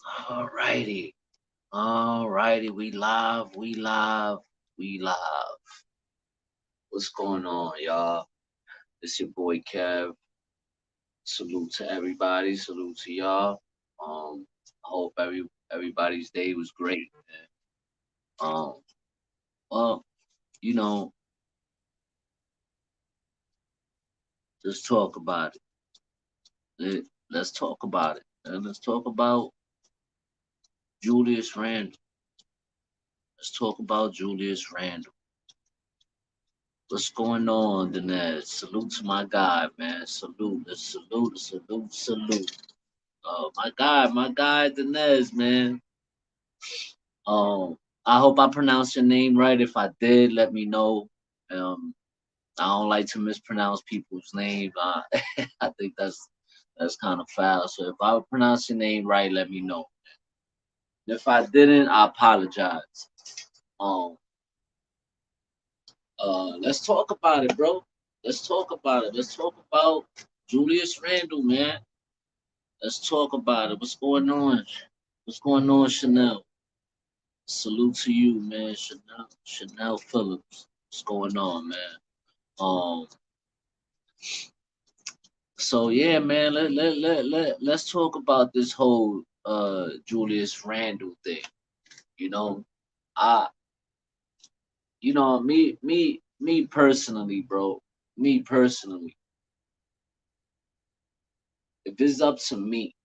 All righty. All righty. We live. We live. We live. What's going on, y'all? It's your boy Kev. Salute to everybody. Salute to y'all. I hope everybody's day was great, man. Well, you know, let's talk about it. Let's talk about it. And let's talk about Julius Randle. Let's talk about Julius Randle. What's going on, Dinesh? Salute to my guy, man. Salute. My guy, Dinesh, man. Um, I hope I pronounced your name right. If I did, let me know. Um, I don't like to mispronounce people's names. I think that's kind of foul. So if I pronounce your name right, let me know. If I didn't, I apologize. Um, let's talk about it, bro. Let's talk about it. Let's talk about Julius Randle, man. Let's talk about it. What's going on? What's going on, Chanel? Salute to you, man. Chanel Phillips. What's going on, man? Um, so yeah, man, let's talk about this whole Julius Randle thing. You know, I me personally, bro. Me personally, if it's up to me,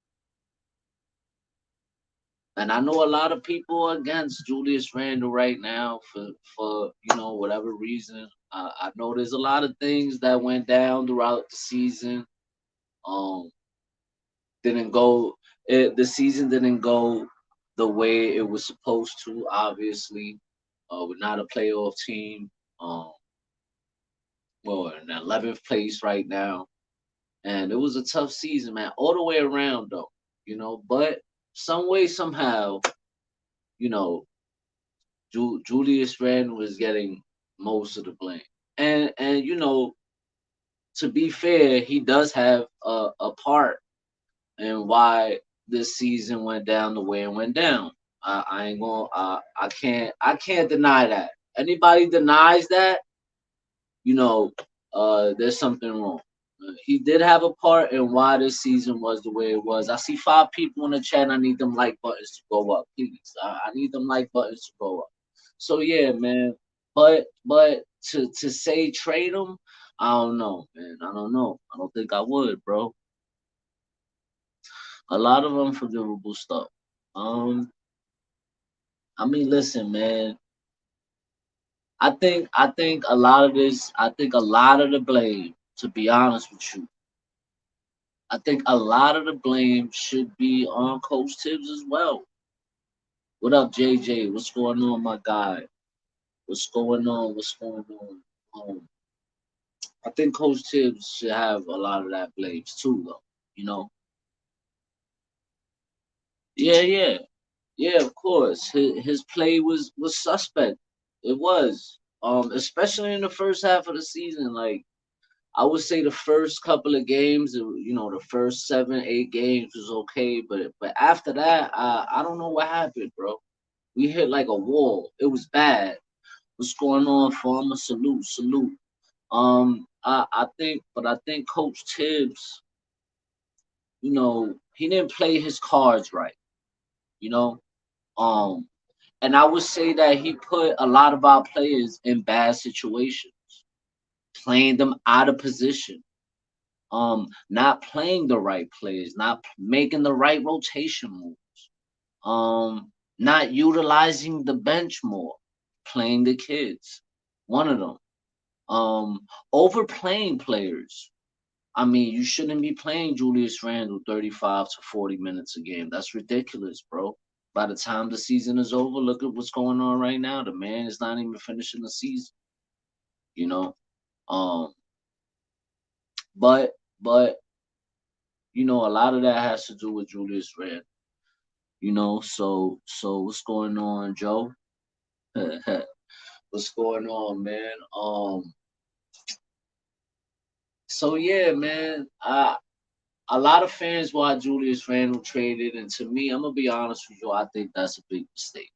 and I know a lot of people are against Julius Randle right now for whatever reason. I know there's a lot of things that went down throughout the season. Um, didn't go. The season didn't go the way it was supposed to. Obviously, we're not a playoff team. Um, well, in 11th place right now, and it was a tough season, man, all the way around though. But some way somehow, you know, Julius Randle was getting most of the blame. And to be fair, he does have a part in why this season went down the way it went down. I ain't gonna I can't deny that. Anybody denies that, you know, there's something wrong. He did have a part in why this season was the way it was. I see 5 people in the chat. I need them like buttons to go up, please. I need them like buttons to go up. So yeah, man. But to say trade him, I don't know, man. I don't know. I don't think I would, bro. A lot of unforgivable stuff. Um, I mean, listen, man. I think a lot of this. I think a lot of the blame, to be honest with you, I think a lot of the blame should be on Coach Tibbs as well. What up, JJ? What's going on, my guy? What's going on? What's going on? I think Coach Tibbs should have a lot of that blames too, though. You know? Yeah, yeah, yeah. Of course, his play was suspect. It was, especially in the first half of the season. Like I would say, the first couple of games, the first 7, 8 games was okay, but after that, I don't know what happened, bro. We hit like a wall. It was bad. What's going on, farmer? Salute. I think Coach Tibbs, he didn't play his cards right. You know, um, and I would say that he put a lot of our players in bad situations, playing them out of position, not playing the right plays, not making the right rotation moves, not utilizing the bench more, playing the kids. One of them. Overplaying players. I mean, you shouldn't be playing Julius Randle 35 to 40 minutes a game. That's ridiculous, bro. By the time the season is over, look at what's going on right now. The man is not even finishing the season, you know. Um, but a lot of that has to do with Julius Randle. So what's going on, Joe? What's going on, man? So yeah, man. a lot of fans want Julius Randle traded, and to me, I'm gonna be honest with you, I think that's a big mistake.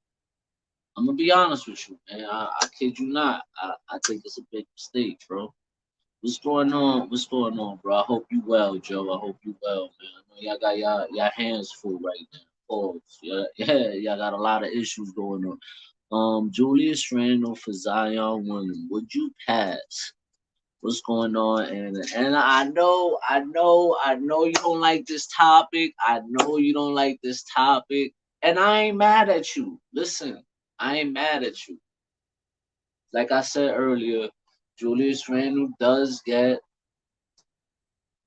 I'm gonna be honest with you, man. I kid you not. I think it's a big mistake, bro. What's going on? What's going on, bro? I hope you well, Joe. I hope you well, man. I know y'all got y'all hands full right now. Pause. Yeah, yeah, y'all got a lot of issues going on. Julius Randle for Zion Williams. Would you pass? What's going on? And I know you don't like this topic. I know you don't like this topic. And I ain't mad at you. Listen, I ain't mad at you. Like I said earlier, Julius Randle does get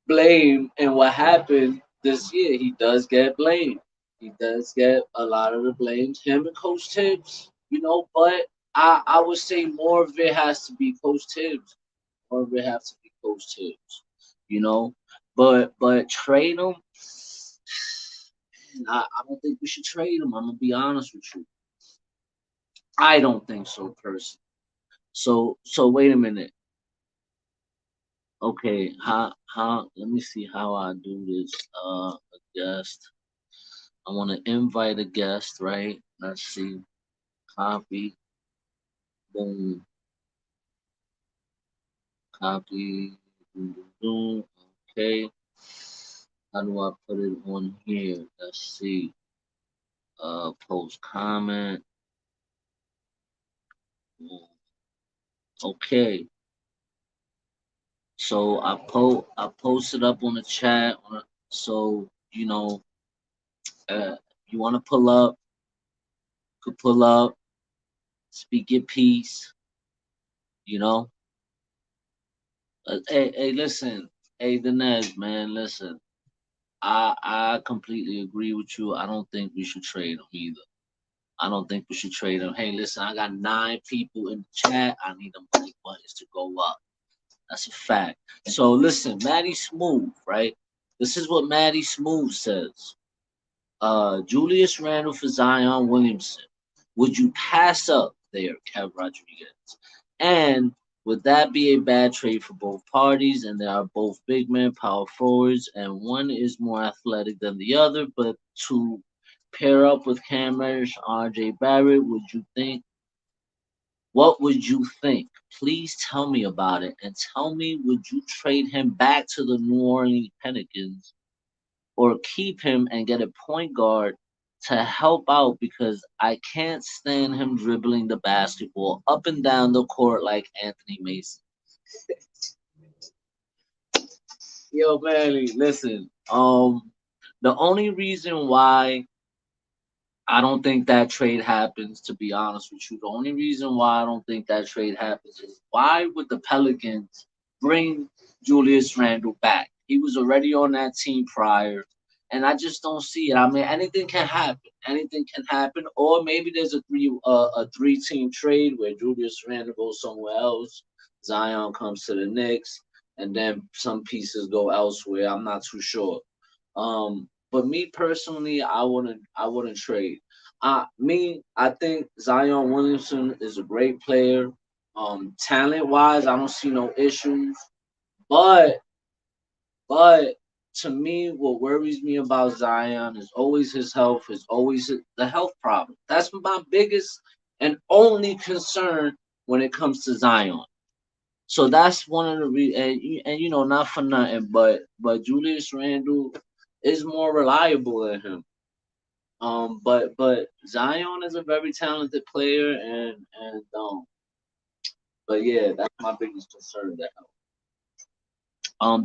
blame and what happened this year. He does get blamed. He does get a lot of the blames. Him and Coach Tibbs, but I would say more of it has to be Coach Tibbs. More of it has to be Coach Tibbs. You know, but trade him. I don't think we should trade him. I'm gonna be honest with you. I don't think so, personally. So wait a minute. Okay, how let me see how I do this. A guest. I want to invite a guest, right? Let's see. Copy. Boom. Copy. Boom, boom, boom. Okay. How do I put it on here? Let's see. Post comment. Boom. Okay. So I posted up on the chat. So you want to pull up, could pull up, speak your piece. You know. Hey, listen. Hey, Dinesh, man, listen. I completely agree with you. I don't think we should trade him either. I don't think we should trade him. Hey, listen, I got 9 people in the chat. I need them like buttons to go up. That's a fact. So listen, Maddie Smooth, right? This is what Maddie Smooth says. Julius Randle for Zion Williamson. Would you pass up there, Kev Rodriguez? And would that be a bad trade for both parties? And they are both big men, power forwards, and one is more athletic than the other. But to pair up with Cam Reddish, RJ Barrett, what would you think? Please tell me about it. And tell me, would you trade him back to the New Orleans Pelicans or keep him and get a point guard to help out because I can't stand him dribbling the basketball up and down the court like Anthony Mason. Yo, Manny, listen. The only reason why I don't think that trade happens, to be honest with you, the only reason why I don't think that trade happens is why would the Pelicans bring Julius Randle back? He was already on that team prior, and I just don't see it. I mean, anything can happen. Anything can happen, or maybe there's a 3-team trade where Julius Randle goes somewhere else, Zion comes to the Knicks, and then some pieces go elsewhere. I'm not too sure. But me personally, I wouldn't trade. I think Zion Williamson is a great player. Talent wise, I don't see no issues. But but to me, what worries me about Zion is always his health, is always the health problem. That's my biggest and only concern when it comes to Zion. So that's one of the not for nothing, but Julius Randle is more reliable than him. But Zion is a very talented player, but yeah, that's my biggest concern. That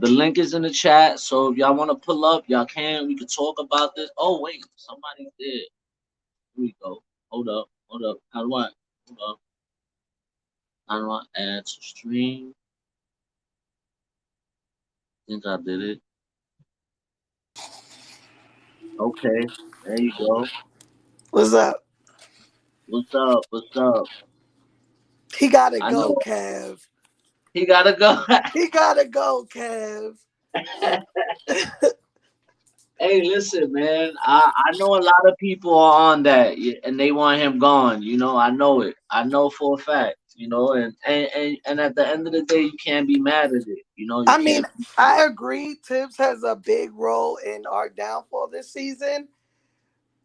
the link is in the chat, so if y'all want to pull up, y'all can. We can talk about this. Oh wait, somebody's there. Here we go. Hold up, hold up. How do I? Hold up. How do I add to stream? I think I did it. Okay, there you go. What's up? What's up? What's up? He gotta I go, know Kev. he gotta go. He gotta go, Kev. Hey, listen, man. I know a lot of people are on that, and they want him gone. I know it. I know for a fact. and at the end of the day, you can't be mad at it. You I mean, can't. I agree. Tibbs has a big role in our downfall this season,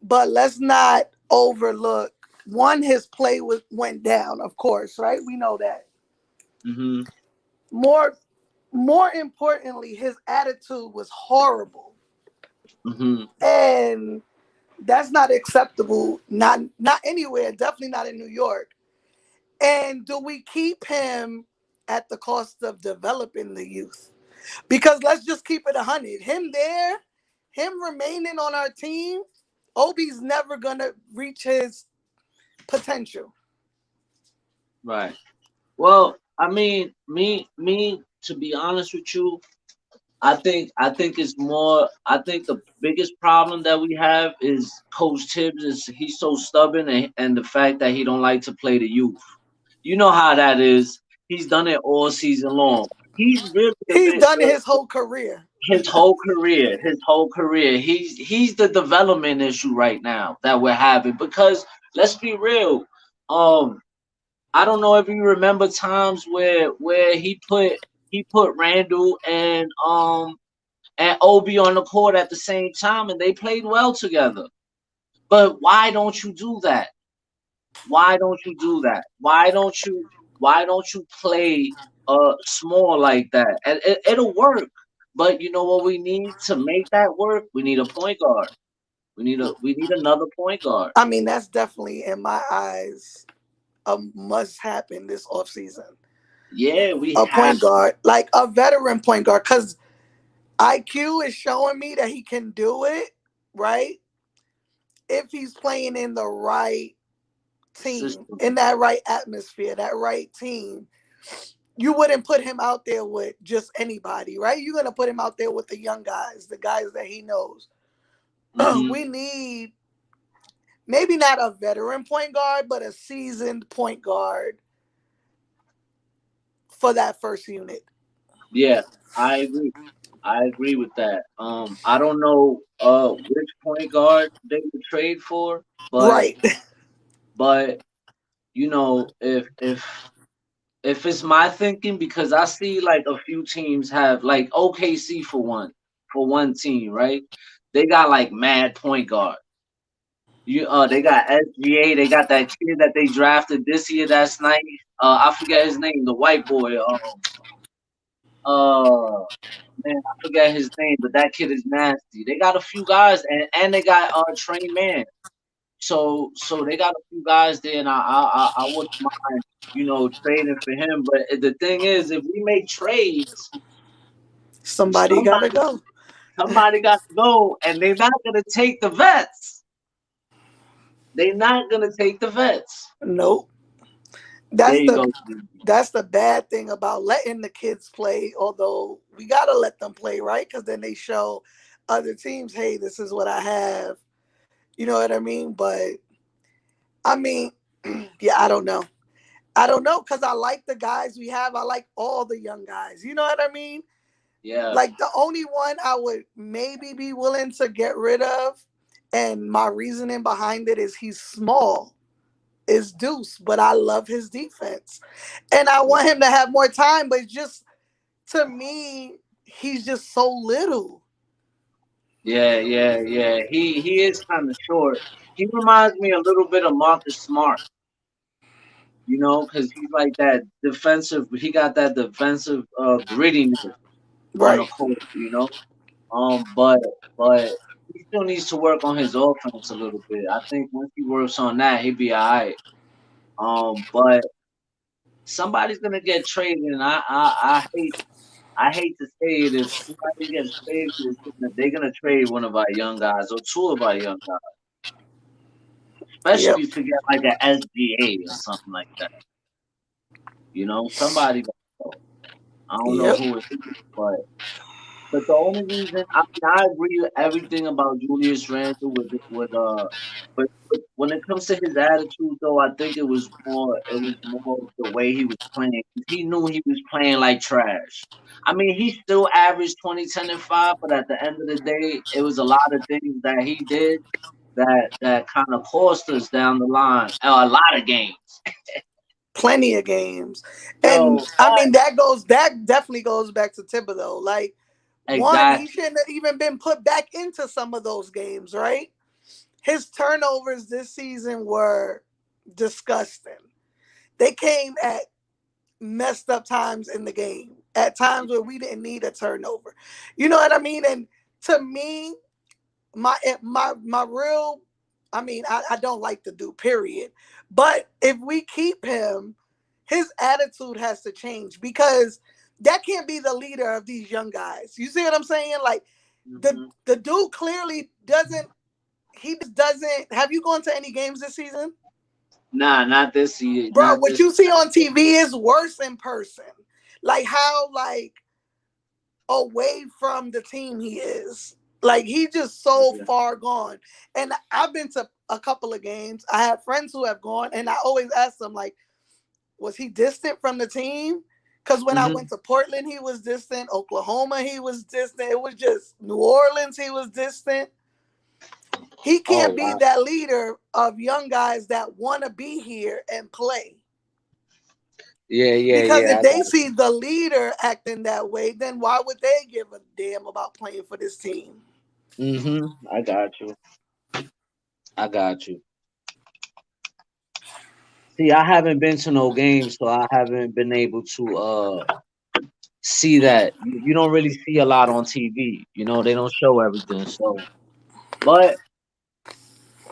but let's not overlook one. His play went down, of course, right? We know that. Hmm. More, more importantly, his attitude was horrible, Hmm. and that's not acceptable. Not anywhere. Definitely not in New York. And do we keep him at the cost of developing the youth? Because let's just keep it 100. Him remaining on our team, Obi's never gonna reach his potential. Right. Well, I mean, me to be honest with you, I think it's more. I think the biggest problem that we have is Coach Tibbs is he's so stubborn, and the fact that he don't like to play the youth. You know how that is. He's done it all season long. He's really the He's bit done it his whole career. his whole career. His whole career. He's the development issue right now that we're having because let's be real. Um, I don't know if you remember times where he put Randall and Obi on the court at the same time, and they played well together. But why don't you do that? Why don't you do that? Why don't you play small like that? And it'll work. But you know what we need to make that work? We need a point guard. We need another point guard. I mean, that's definitely in my eyes a must happen this offseason. Yeah, we A have. point guard, like a veteran point guard, because IQ is showing me that he can do it, right? If he's playing in the right team, System. in that right atmosphere, that right team, you wouldn't put him out there with just anybody, right? You're gonna put him out there with the young guys, the guys that he knows. Hmm. We need maybe not a veteran point guard, but a seasoned point guard for that first unit. Yeah, I agree. I agree with that. I don't know which point guard they would trade for, but Right. but if it's my thinking, because I see like a few teams have like OKC for one team, right? They got like mad point guard. They got SGA. They got that kid that they drafted this year. That's nice. I forget his name. The white boy. Uh, Man, I forget his name, but that kid is nasty. They got a few guys, and they got Trey Man. So they got a few guys there, and I wouldn't mind trading for him. But the thing is, if we make trades, Somebody gotta somebody go. somebody got to go, and they're not gonna take the vets. They're not gonna take the vets. Nope. There That's you the go. that's the bad thing about letting the kids play. Although we gotta let them play, right? Because then they show other teams, hey, this is what I have. You know what I mean? But I mean, yeah, I don't know. I don't know because I like the guys we have. I like all the young guys. You know what I mean? Yeah, Like the only one I would maybe be willing to get rid of, and my reasoning behind it is he's small, is Deuce, but I love his defense. And I yeah, want him to have more time, but just to me, he's just so little. yeah, yeah, yeah. He is kind of short. He reminds me a little bit of Marcus Smart. Because he's like that defensive. He got that defensive grittiness on the Right. court. But he still needs to work on his offense a little bit. I think once he works on that, he'll be all right. But somebody's gonna get traded, and I hate to say it. If somebody gets traded, they're gonna trade one of our young guys or two of our young guys, Yep. especially if you get like an SGA or something like that. Somebody. I don't know Yep. who it is, but the only reason I agree with everything about Julius Randle but when it comes to his attitude though, I think it was more the way he was playing. 'Cause he knew he was playing like trash. I mean, he still averaged 20, 10, and 5, but at the end of the day, it was a lot of things that he did that kind of cost us down the line. A lot of games. plenty of games. And Yo, I mean that definitely goes back to Thibodeau. Like one, he exactly. shouldn't have even been put back into some of those games, right? His turnovers this season were disgusting. They came at messed up times in the game, at times where we didn't need a turnover. You know what I mean? And to me, my real, I mean, I don't like to do period, but if we keep him, his attitude has to change because that can't be the leader of these young guys. You see what I'm saying? Like Hmm. the dude clearly doesn't. He just doesn't. Have you gone to any games this season? Nah, not this year. Bro, Not what this. you see on TV is worse in person. Like how like away from the team he is. Like he just so Yeah. far gone. And I've been to a couple of games. I have friends who have gone, and I always ask them like, was he distant from the team? Because when I Hmm. went to Portland, he was distant. Oklahoma, he was distant. It was just New Orleans, he was distant. He Oh can't be wow. that leader of young guys that want to be here and play. Yeah, yeah, Because yeah. if they see the leader acting that way, then why would they give a damn about playing for this team? I got you. I got you. See, I haven't been to no games, so I haven't been able to see that. You don't really see a lot on TV. You know, they don't show everything. So, but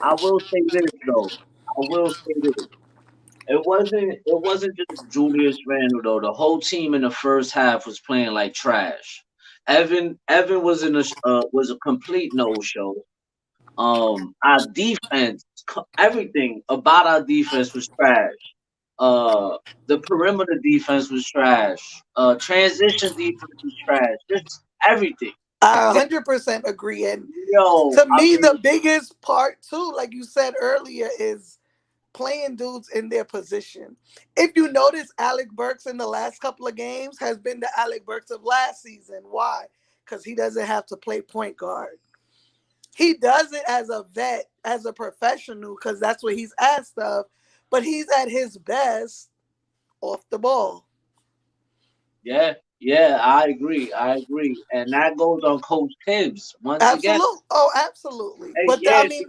I will say this though. I will say this. It wasn't just Julius Randle though. The whole team in the first half was playing like trash. Evan was a complete no show. Our defense, everything about our defense was trash. The perimeter defense was trash. Transition defense was trash. Just everything. I 100% agree. And Yo, to I me, mean, the biggest part, too, like you said earlier, is playing dudes in their position. If you notice, Alec Burks in the last couple of games has been the Alec Burks of last season. Why? Because he doesn't have to play point guard. He does it as a vet, as a professional, because that's what he's asked of. But he's at his best off the ball. yeah, yeah, I agree. I agree. And that goes on Coach Tibbs once again. Absolutely. Oh, absolutely. Hey, But I yeah, mean,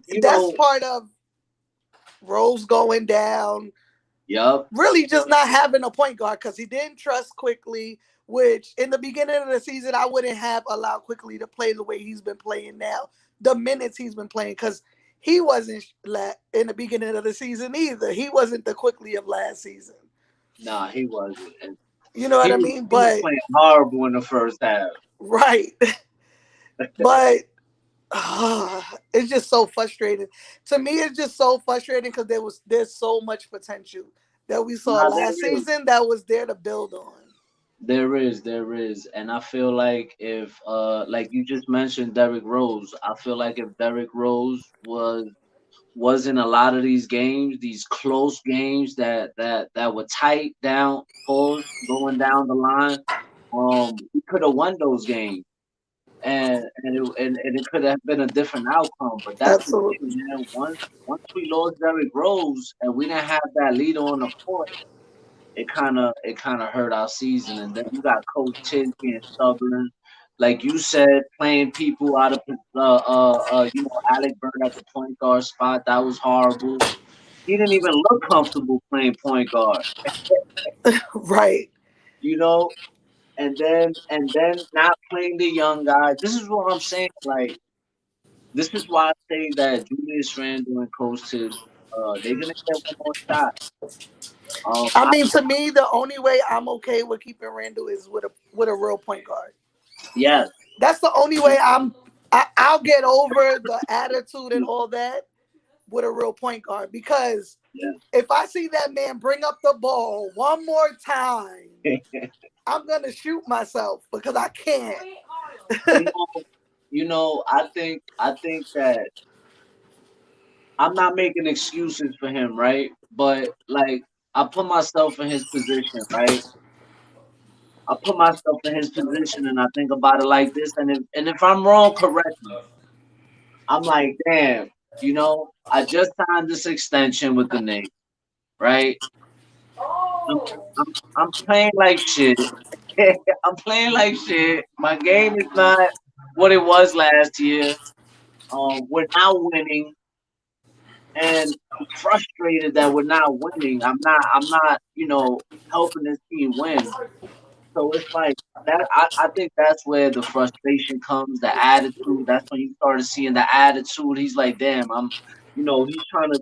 you that's know, part of Rose going down, yup. really just not having a point guard because he didn't trust Quickly, which in the beginning of the season, I wouldn't have allowed Quickly to play the way he's been playing now, the minutes he's been playing, because he wasn't in the beginning of the season either. He wasn't the Quickly of last season. Nah, he wasn't. And You know what I mean? he was But, playing horrible in the first half. right. But it's just so frustrating. To me, it's just so frustrating because there's so much potential that we saw Nah, last there is. season that was there to build on. There is. And I feel like if like you just mentioned Derrick Rose, I feel like if Derrick Rose was in a lot of these games, these close games that were tight down, pause, going down the line, we could have won those games. And it could have been a different outcome. But that's the thing, Absolutely. man. Once we lost Derrick Rose and we didn't have that leader on the court, it kind of hurt our season. And then you got Coach Tibbs being stubborn, like you said, playing people out of Alec Burn at the point guard spot. That was horrible. He didn't even look comfortable playing point guard, Right. you know. And then not playing the young guy. This is what I'm saying. Like this is why I say that Julius Randle and Coach Tibbs, they're gonna get one more shot. I I mean, to me, the only way I'm okay with keeping Randall is with a real point guard. Yes, That's the only way I'll get over the attitude and all that with a real point guard because yes. if I see that man bring up the ball one more time, I'm gonna shoot myself because I can't. you know, I think that I'm not making excuses for him, right? But like I put myself in his position, right? I put myself in his position and I think about it like this, and if I'm wrong, correct me. I'm like, damn, I just signed this extension with the Knicks. right? I'm, I'm playing like shit. I'm playing like shit. My game is not what it was last year. We're now winning, and I'm frustrated that we're not winning. I'm not helping this team win. So it's like that. I think that's where the frustration comes, the attitude. That's when you started seeing the attitude. He's like, damn, he's trying to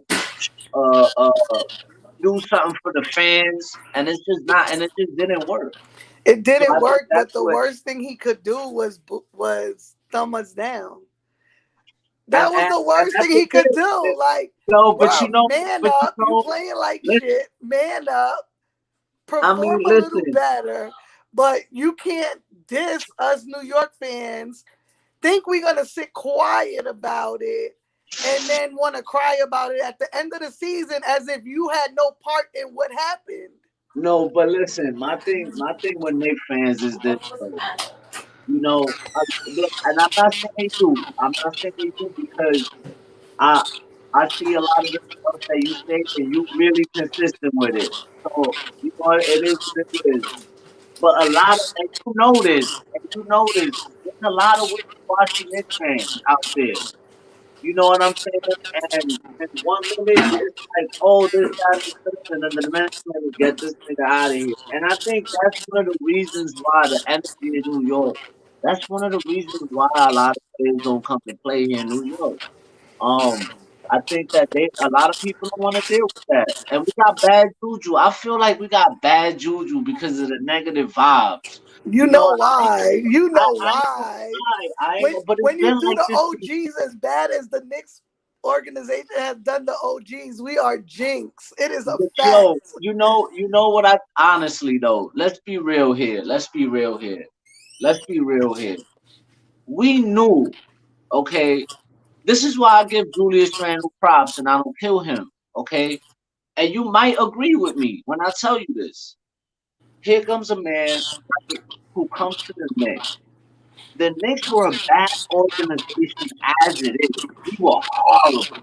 do something for the fans, and it's just not, and it just didn't work. It So didn't I think work, that's but the what, worst thing he could do was thumb us down. and That was and, the and worst that's thing the he could thing. do. Like, No, bro, man but up. You playing like listen. shit. Man up. I mean, Perform a little listen. better. But you can't diss us New York fans. Think we're gonna sit quiet about it and then want to cry about it at the end of the season as if you had no part in what happened. No, but listen. My thing with Knicks fans is this. Though. Look, and I'm not saying you. I'm not saying you because I I see a lot of the stuff that you say and you really consistent with it. So it is what it is. But a lot of and you know this, there's a lot of wishy-washy Knicks fans out there. You know what I'm saying? And 1 minute it's like, oh, this, that, and this, and then the next minute, get this nigga out of here. And I think that's one of the reasons why the energy in New York. That's one of the reasons why a lot of players don't come to play here in New York. Um, I think that a lot of people don't want to deal with that, and we got bad juju. I feel like we got bad juju because of the negative vibes. You You know, know why? You know I ain't gonna why? lie. I ain't When gonna, but it's when you been do like the this. OGs as bad as the Knicks organization has done the OGs, we are jinx. It is a But fact. yo, you know what I honestly though, let's be real here. Let's be real here. Let's be real here. We knew, okay, this is why I give Julius Randle props and I don't kill him, okay? And you might agree with me when I tell you this. Here comes a man who comes to the Knicks. The Knicks were a bad organization as it is. We were horrible.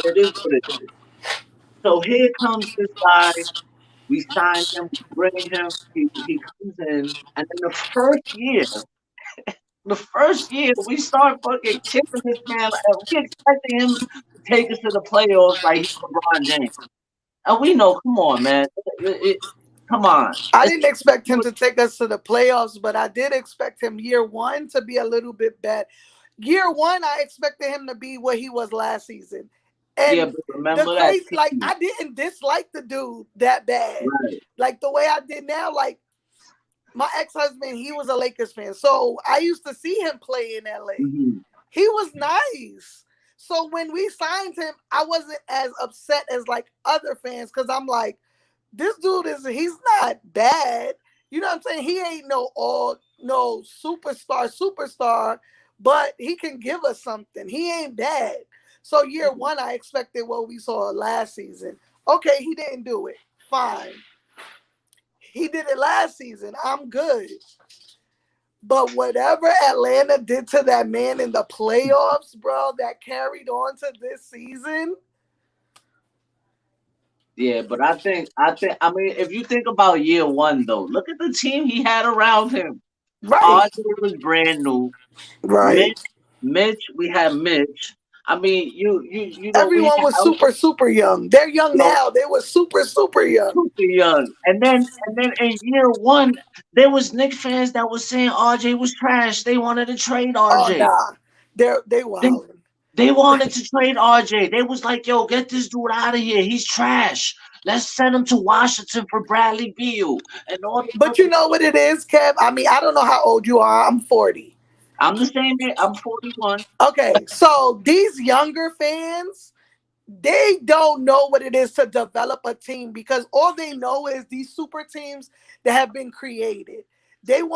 It is what it is. So here comes this guy. We signed him, we bring him, he comes in, and then the first year we start fucking chipping this man. We expecting him to take us to the playoffs like he's LeBron James, and we know, come on, man, come on, I it's, didn't expect him to take us to the playoffs, but I did expect him year one to be a little bit bad. Year one, I expected him to be what he was last season. yeah, And but the remember that crazy, like, team, I didn't dislike the dude that bad. right? Like the way I did now, like my ex-husband, he was a Lakers fan. So I used to see him play in LA. Hmm. He was nice. So when we signed him, I wasn't as upset as like other fans because I'm like, this dude he's not bad. You know what I'm saying? He ain't no superstar, but he can give us something. He ain't bad. So year one, I expected what we saw last season. Okay, he didn't do it. Fine. He did it last season. I'm good. But whatever Atlanta did to that man in the playoffs, bro, that carried on to this season. Yeah, but I mean, if you think about year one though, look at the team he had around him. Right. RJ was brand new. Right. Mitch, we had Mitch. I mean, we Everyone had was super, super young. They're young Elso, now. They were super, super young. super young, and then in year one, there was Knicks fans that was saying RJ was trash. They wanted to trade Oh RJ. nah. They They wilding. they wanted to trade RJ. They was like, yo, get this dude out of here. He's trash. Let's send him to Washington for Bradley Beal and all this But you other know stuff. what it is, Kev? I mean, I don't know how old you are. I'm 40. I'm the same age. I'm 41. Okay, so these younger fans, they don't know what it is to develop a team because all they know is these super teams that have been created.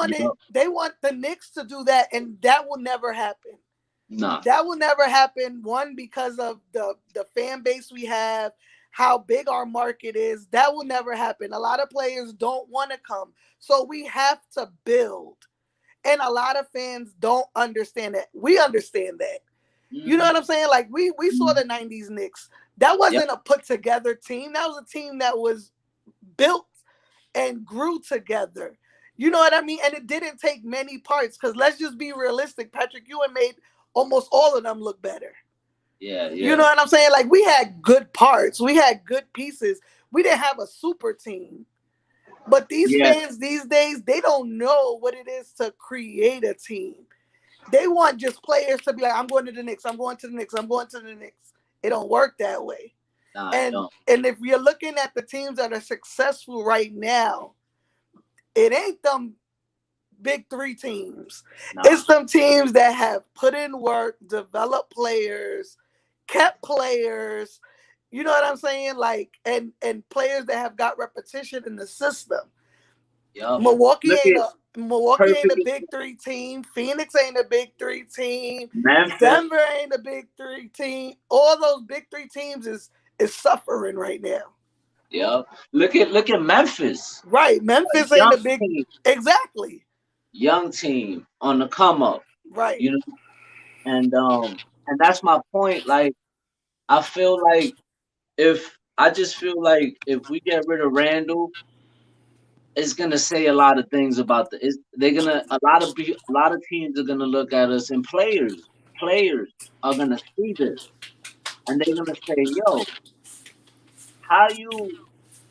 Yep. They want the Knicks to do that, and that will never happen. Nah. That will never happen. One, because of the fan base we have, how big our market is. That will never happen. A lot of players don't want to come. So we have to build. And a lot of fans don't understand that. We understand that. You know Hmm. what I'm saying? Like we saw the 90s Knicks. That Yep. wasn't a put together team. That was a team that was built and grew together. You know what I mean? And it didn't take many parts because let's just be realistic. Patrick Ewing made almost all of them look better. Yeah. You know Yeah. what I'm saying? Like we had good parts, we had good pieces. We didn't have a super team. But these Yeah. fans these days, they don't know what it is to create a team. They want just players to be like, I'm going to the Knicks, I'm going to the Knicks, I'm going to the Knicks. It don't work that way. Nah, I And don't. and if you're looking at the teams that are successful right now, it ain't them big three teams. Nah. It's them teams that have put in work, developed players, kept players. You know what I'm saying? Like and players that have got repetition in the system. Yep. Milwaukee Look ain't at a Milwaukee ain't perfect a big three team. Phoenix ain't a big three team. Memphis. Denver ain't a big three team. All those big three teams is suffering right now. Yep. Look at Memphis. Right. Memphis ain't Young a big team. exactly. Young team on the come up. Right. You know, and that's my point. Like I feel like if I just feel like if we get rid of Randall, it's gonna say a lot of things about the. They're gonna a lot of teams are gonna look at us, and players are gonna see this, and they're gonna say, "Yo, how you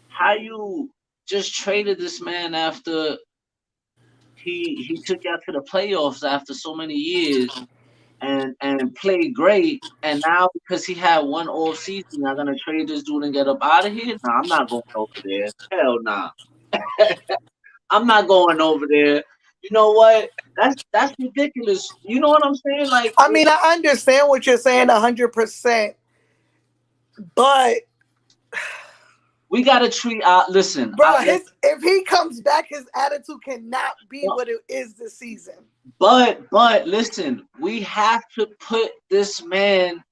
how you just traded this man after he took you out to the playoffs after so many years and played great, and now because he had one off season, you're gonna trade this dude and get up out of here? Nah, I'm not going over there. Hell nah. I'm not going over there. You know what? That's ridiculous. You know what I'm saying? Like I mean, I understand what you're saying 100%, but we gotta treat. Listen, bro, his if he comes back, his attitude cannot be but what it is this season. but listen, we have to put this man.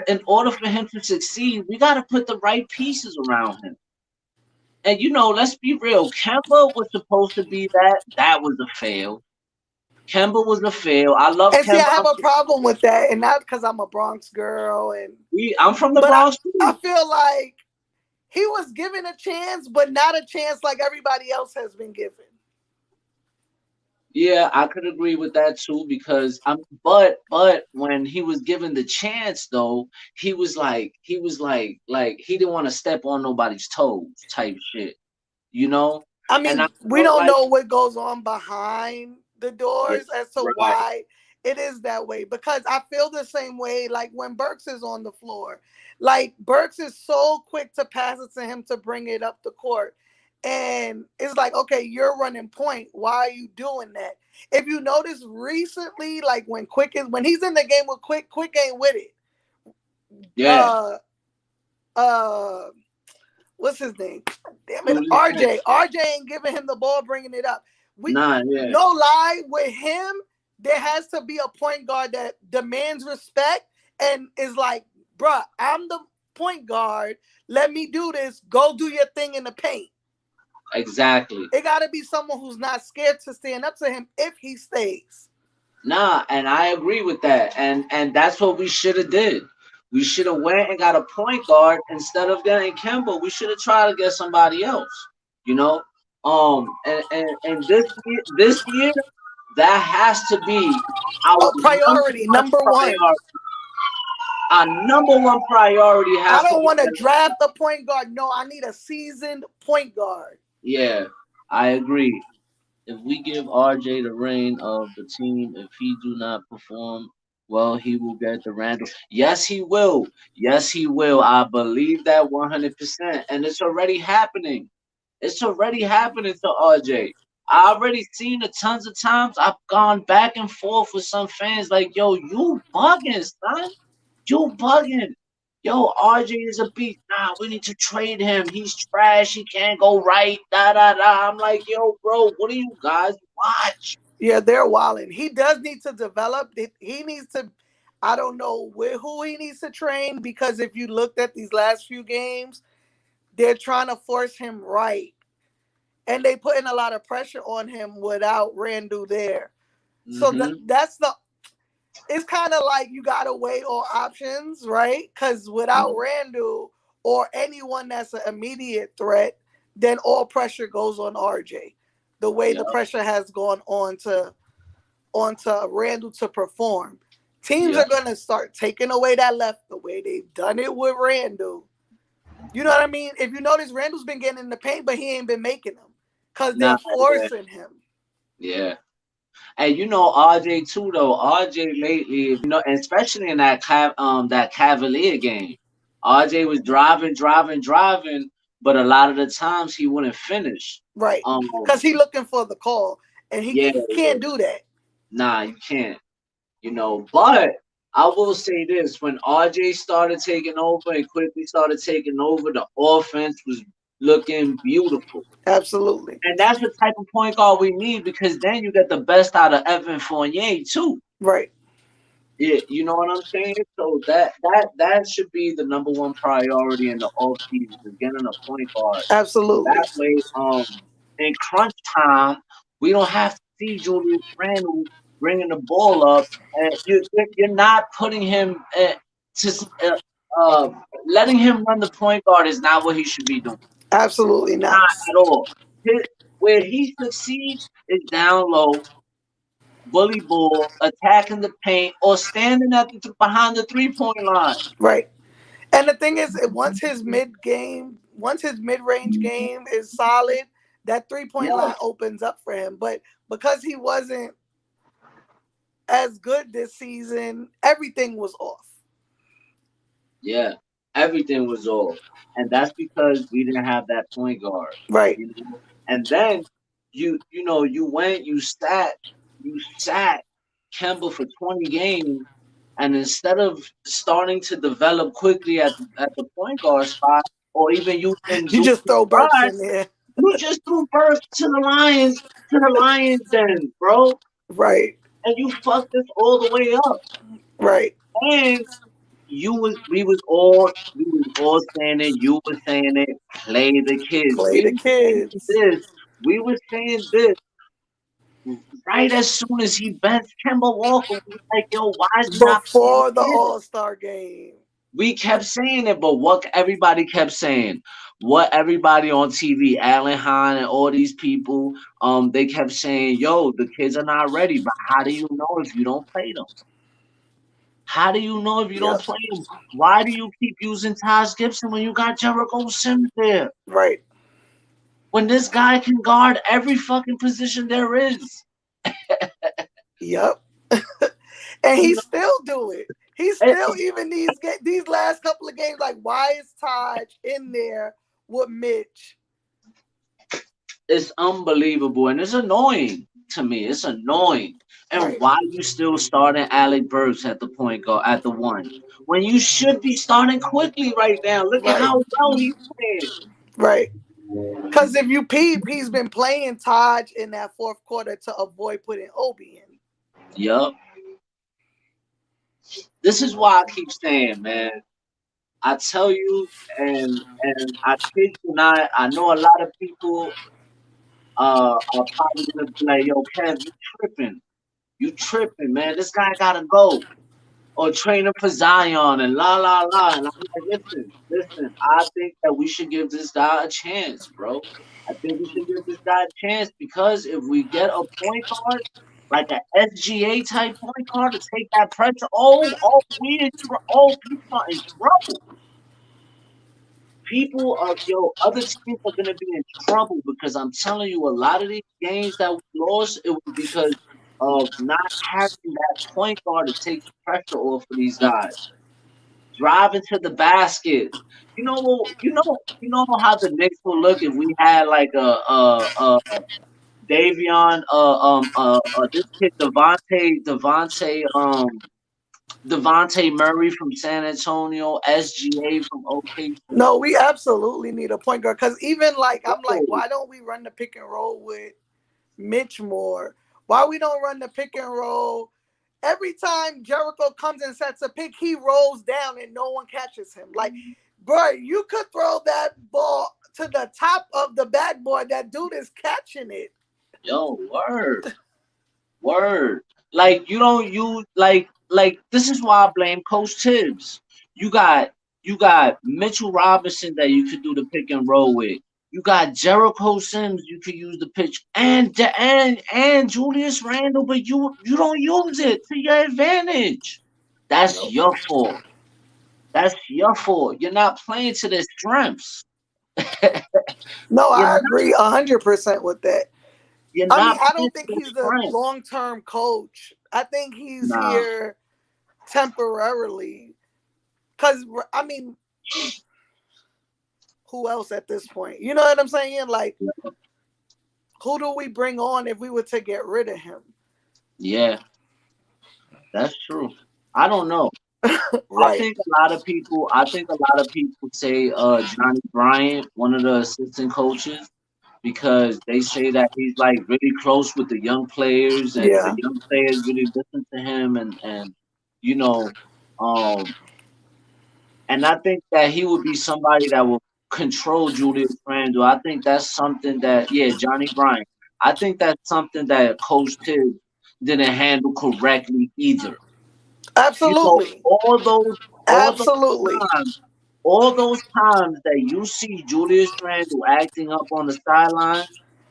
In order for him to succeed, we gotta put the right pieces around him. And let's be real. Kemba was supposed to be that. That was a fail. Kemba was a fail. I love And see, I Kemba. have a problem with that, and not because I'm a Bronx girl, and I'm from the but Bronx I too. feel like he was given a chance, but not a chance like everybody else has been given. Yeah, I could agree with that too because but when he was given the chance though, he was like he didn't want to step on nobody's toes type shit, you know? I And I mean, we felt don't like know what goes on behind the yeah, doors as to right. why it is that way. Because I feel the same way, like when Burks is on the floor. Like Burks is so quick to pass it to him to bring it up the court. And it's like, okay, you're running point. Why are you doing that? If you notice recently, like when he's in the game with Quick ain't with it. Yeah, Uh uh what's his name? Damn it, Julius Randle. RJ. RJ ain't giving him the ball, bringing it up. We Nah, yeah. no lie with him. There has to be a point guard that demands respect and is like, bruh, I'm the point guard. Let me do this. Go do your thing in the paint. Exactly. It got to be someone who's not scared to stand up to him if he stays. Nah, and I agree with that. And that's what we should have did. We should have went and got a point guard instead of getting Kemba. We should have tried to get somebody else. You know, and this year that has to be our A priority, one number one. priority. Our number one priority I has to don't be want to that. draft a point guard. No, I need a seasoned point guard. Yeah, I agree. If we give RJ the reign of the team, if he do not perform well, he will get the Randall. Yes, he will. Yes, he will. I believe that 100%. And it's already happening. It's already happening to RJ. I already seen it tons of times. I've gone back and forth with some fans like, yo, you bugging, son. You bugging. Yo, RJ is a beast. Nah, we need to trade him. He's trash. He can't go right. Da da da. I'm like, yo, bro, what do you guys watch? Yeah, they're wilding. He does need to develop. He needs to. I don't know who he needs to train because if you looked at these last few games, they're trying to force him right, and they putting a lot of pressure on him without Randall there. So Mm-hmm. that's the it's kind of like you gotta weigh all options, right? Because without Randall or anyone that's an immediate threat, then all pressure goes on RJ. The way Yeah, the pressure has gone on to onto Randall to perform, teams yeah. are gonna start taking away that left the way they've done it with Randall. You know what I mean? If you notice, Randall's been getting in the paint, but he ain't been making them because Nah, they're yeah, forcing him. yeah. And you know RJ too though. RJ lately, if you know, and especially in that Cavalier game, RJ was driving, but a lot of the times he wouldn't finish. Right. Um, Because he looking for the call, and yeah, he can't do that. nah, you can't. You know, but I will say this: when RJ started taking over and quickly started taking over, the offense was looking beautiful. Absolutely. And that's the type of point guard we need because then you get the best out of Evan Fournier too. Right. Yeah, you know what I'm saying? So that should be the number one priority in the off season is getting a point guard. Absolutely. That way, in crunch time, we don't have to see Julius Randle bringing the ball up, and you're not putting him to letting him run the point guard is not what he should be doing. Absolutely not. Not at all. His, where he succeeds is down low, bully ball, attacking the paint, or standing behind the 3 point line. Right. And the thing is, once his mid range game is solid, that 3 point Yeah, line opens up for him. But because he wasn't as good this season, everything was off. yeah. Everything was off. And that's because we didn't have that point guard. Right. You know? And then you sat Kemba for 20 games and instead of starting to develop quickly at the point guard spot or even using You just throw Burks Julius, in there. you just threw Burks to the Lions den, bro. Right. And you fucked us all the way up. Right. And we was all saying it, you were saying it, play the kids. Play the kids. We were saying this right as soon as he benched Kemba Walker. We were like, yo, why is he not playing Before the the kids? All-Star game. We kept saying it, but what everybody kept saying, what everybody on TV, Alan Hahn and all these people, they kept saying, yo, the kids are not ready. But how do you know if you don't play them? How do you know if you don't Yep. play him? Why do you keep using Taj Gibson when you got Jericho Sims there? Right. When this guy can guard every fucking position there is. Yep. And You he know, still do it. He it, still even these last couple of games, like why is Taj in there with Mitch? it's unbelievable and it's annoying to me. It's annoying. And Right. why you still starting Alec Burks at the point guard at the one when you should be starting quickly right now? Look at Right. how well he's playing. Right. Because if you peep, he's been playing Taj in that fourth quarter to avoid putting Obi in. Yup. This is why I keep saying, man. I tell you, and I kid you not, I know a lot of people are probably gonna be like, "Yo, Kev, you tripping, man. This guy gotta go." Or training for Zion and la la la. And I'm like, listen. I think that we should give this guy a chance, bro. I think we should give this guy a chance because if we get a point guard like an SGA type point guard to take that pressure, people are in trouble. People are other teams are gonna be in trouble because I'm telling you, a lot of these games that we lost, it was because of not having that point guard to take the pressure off of these guys. Driving to the basket. You know how the Knicks will look if we had like a Davion, this kid Devontae Murray from San Antonio, SGA from OKC. No, we absolutely need a point guard. Because even like, I'm like, Bro, why don't we run the pick and roll with Mitch more? Why we don't run the pick and roll? Every time Jericho comes and sets a pick, he rolls down and no one catches him. Like, bro, you could throw that ball to the top of the backboard. That dude is catching it. yo, word. Word. Like you don't use like like this is why I blame Coach Tibbs. You got you got Mitchell Robinson that you could do the pick and roll with. You got Jericho Sims you could use the pitch and Julius Randle, but you don't use it to your advantage. That's Nope. your fault. That's your fault. You're not playing to their strengths. No, You're I not, agree 100% with that. you're I mean, not I playing don't to think their he's the strengths. long-term coach. I think he's Nah. here temporarily. Cause I mean, who else at this point? You know what I'm saying? Like, who do we bring on if we were to get rid of him? Yeah, that's true. I don't know. Right. I think a lot of people say Johnny Bryant, one of the assistant coaches, because they say that he's like really close with the young players and the Yeah. young players really listen to him and you know um and I think that he would be somebody that will control Julius Randle. I think that's something that yeah, Johnny Bryant. I think that's something that Coach Tibbs didn't handle correctly either. You know, Absolutely. all those Absolutely. times all those times that you see Julius Randle acting up on the sideline,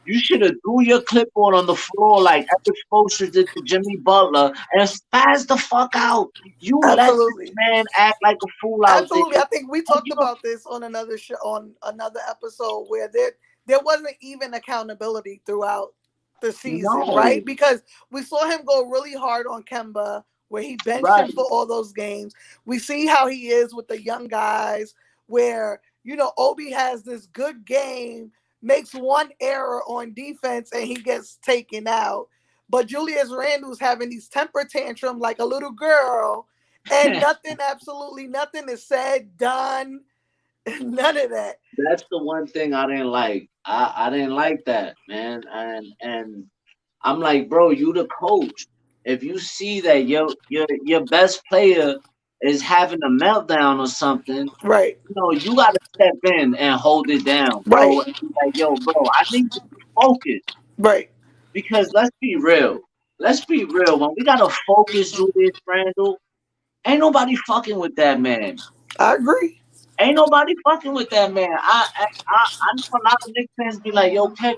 you should have threw your clipboard on the floor like Eric Spoelstra did to Jimmy Butler and spaz the fuck out. You let this Absolutely. man act like a fool out there. Absolutely. I think we And talked you know, about this on another show, on another episode, where there wasn't even accountability throughout the season, no, right? Because we saw him go really hard on Kemba, where he benched him right. for all those games. We see how he is with the young guys, where Obi has this good game, makes one error on defense, and he gets taken out. But Julius Randle's having these temper tantrum like a little girl, and nothing, absolutely nothing is said, done, none of that. That's the one thing I didn't like. I didn't like that, man. And I'm like, bro, you the coach. If you see that your best player is having a meltdown or something, Right, you gotta step in and hold it down, bro. right, And be like, yo, bro, I need to be focused right. because let's be real. Let's be real. When we gotta focus Julius Randle, ain't nobody fucking with that man. I agree. Ain't nobody fucking with that man. I know a lot of Knicks fans be like, yo, Kev,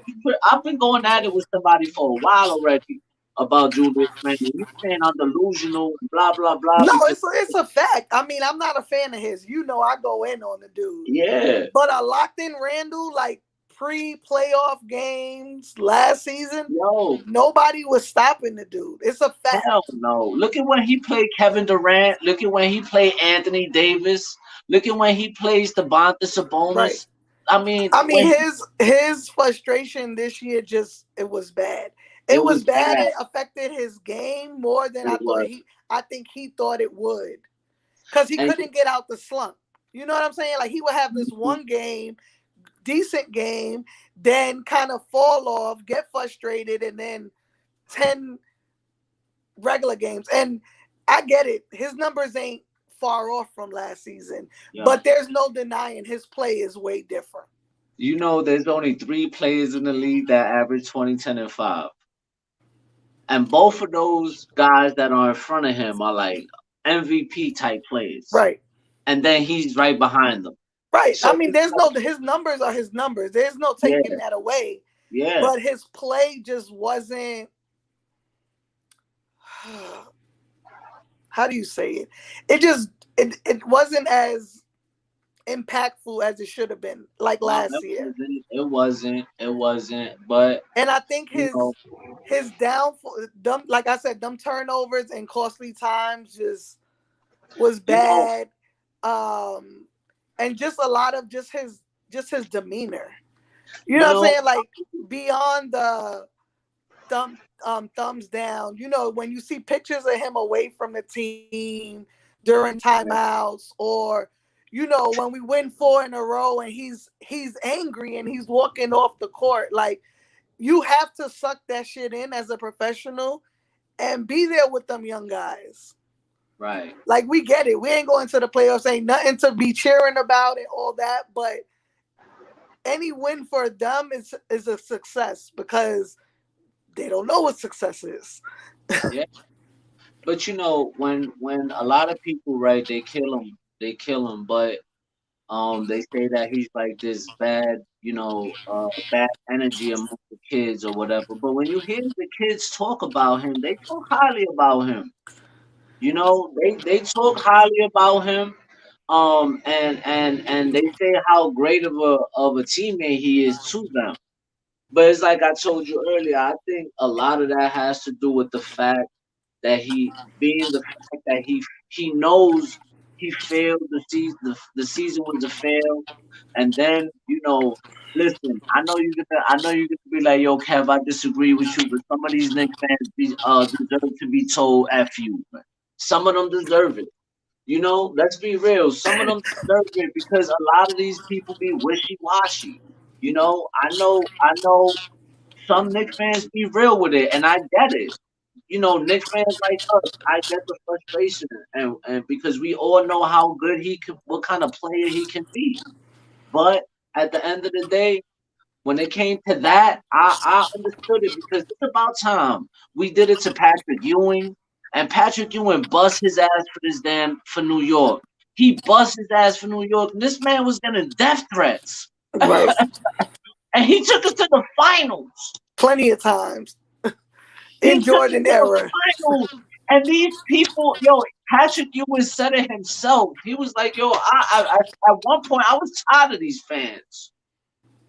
I've been going at it with somebody for a while already about Julius Randle. You saying I'm delusional and blah blah blah No, because it's a fact. I mean, I'm not a fan of his. I go in on the dude. yeah, But I locked in Randall like pre-playoff games last season. yo, Nobody was stopping the dude. It's a hell fact. no. Look at when he played Kevin Durant. Look at when he played Anthony Davis. Look at when he plays the Right. Sabonis. I mean, I mean, when his frustration this year, just it was bad. it It was was bad. bad. It affected his game more than It was. I think he thought it would, because he And couldn't get out the slump. You know what I'm saying? Like, he would have this one game, decent game, then kind of fall off, get frustrated, and then 10 regular games. And I get it. His numbers ain't far off from last season, yo, but there's no denying his play is way different. there's only three players in the league that average 20, 10, and 5. And both of those guys that are in front of him are like MVP type players. Right. And then he's right behind them. Right. I So mean, it's there's like, no his numbers are his numbers. There's no taking yeah, that away. yeah. But his play just wasn't, how do you say it? It just it wasn't as impactful as it should have been, like No, last year. it wasn't. But And I think you know, his downfall, them, like I said, them turnovers and costly times just was you know, bad. Um, and just a lot of just his demeanor. You know you what I'm know, saying? Like, beyond the thumbs down. When you see pictures of him away from the team during timeouts, or when we win four in a row and he's angry and he's walking off the court, like, you have to suck that shit in as a professional and be there with them young guys. right. Like, we get it. We ain't going to the playoffs, ain't nothing to be cheering about and all that, but any win for them is a success, because they don't know what success is. Yeah. But when a lot of people, right, they kill him, but they say that he's like this bad, bad energy among the kids or whatever. But when you hear the kids talk about him, they talk highly about him. They talk highly about him. And they say how great of a teammate he is to them. But it's like I told you earlier, I think a lot of that has to do with the fact that the fact that he knows he failed the season was a fail, and then listen, I know you're gonna be like, yo, Kev, I disagree with you, but some of these Knicks fans deserve to be told F you. Man. Some of them deserve it. Let's be real. Some of them deserve it because a lot of these people be wishy washy. I know some Knicks fans be real with it, and I get it. Knicks fans like us, I get the frustration, and because we all know how good what kind of player he can be. But at the end of the day, when it came to that, I understood it because it's about time we did it to Patrick Ewing, and Patrick Ewing bust his ass for New York. He bust his ass for New York. And this man was getting death threats, Right. and he took us to the finals. Plenty of times He in took us Jordan to the era. finals. And these people, Patrick Ewing said it himself. He was like, yo, at one point I was tired of these fans.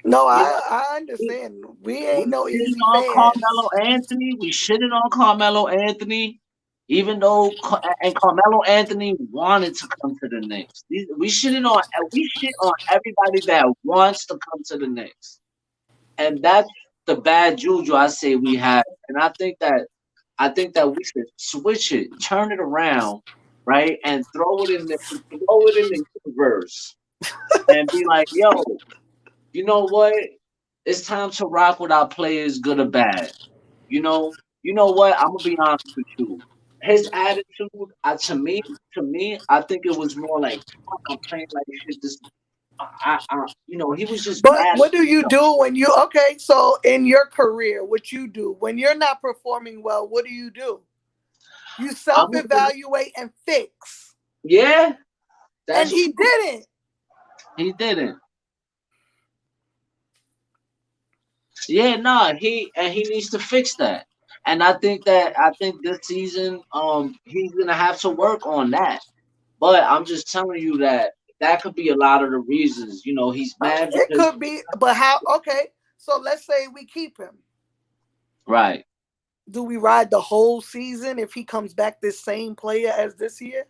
No, You I know, understand. We we ain't no shitting easy on Carmelo fans. Anthony. We shitting on Carmelo Anthony, even though and Carmelo Anthony wanted to come to the Knicks. We shit on everybody that wants to come to the Knicks, and that's the bad juju I say we have. And I think that we should switch it, turn it around, right, and throw it in the universe, and be like, yo, you know what? It's time to rock with our players, good or bad. You know what? I'm gonna be honest with you. His attitude, to me, I think it was more like, "Fuck, I'm playing like shit." He was just But mad what at do you himself. do when you okay? So in your career, what you do when you're not performing well? What do? You I'm self gonna, evaluate and fix. yeah, And that's he true. didn't. He didn't. Yeah, nah, he needs to fix that. And I think this season, he's gonna have to work on that. But I'm just telling you that could be a lot of the reasons. He's mad It because could be, but how? Okay, so let's say we keep him. right. Do we ride the whole season if he comes back this same player as this year?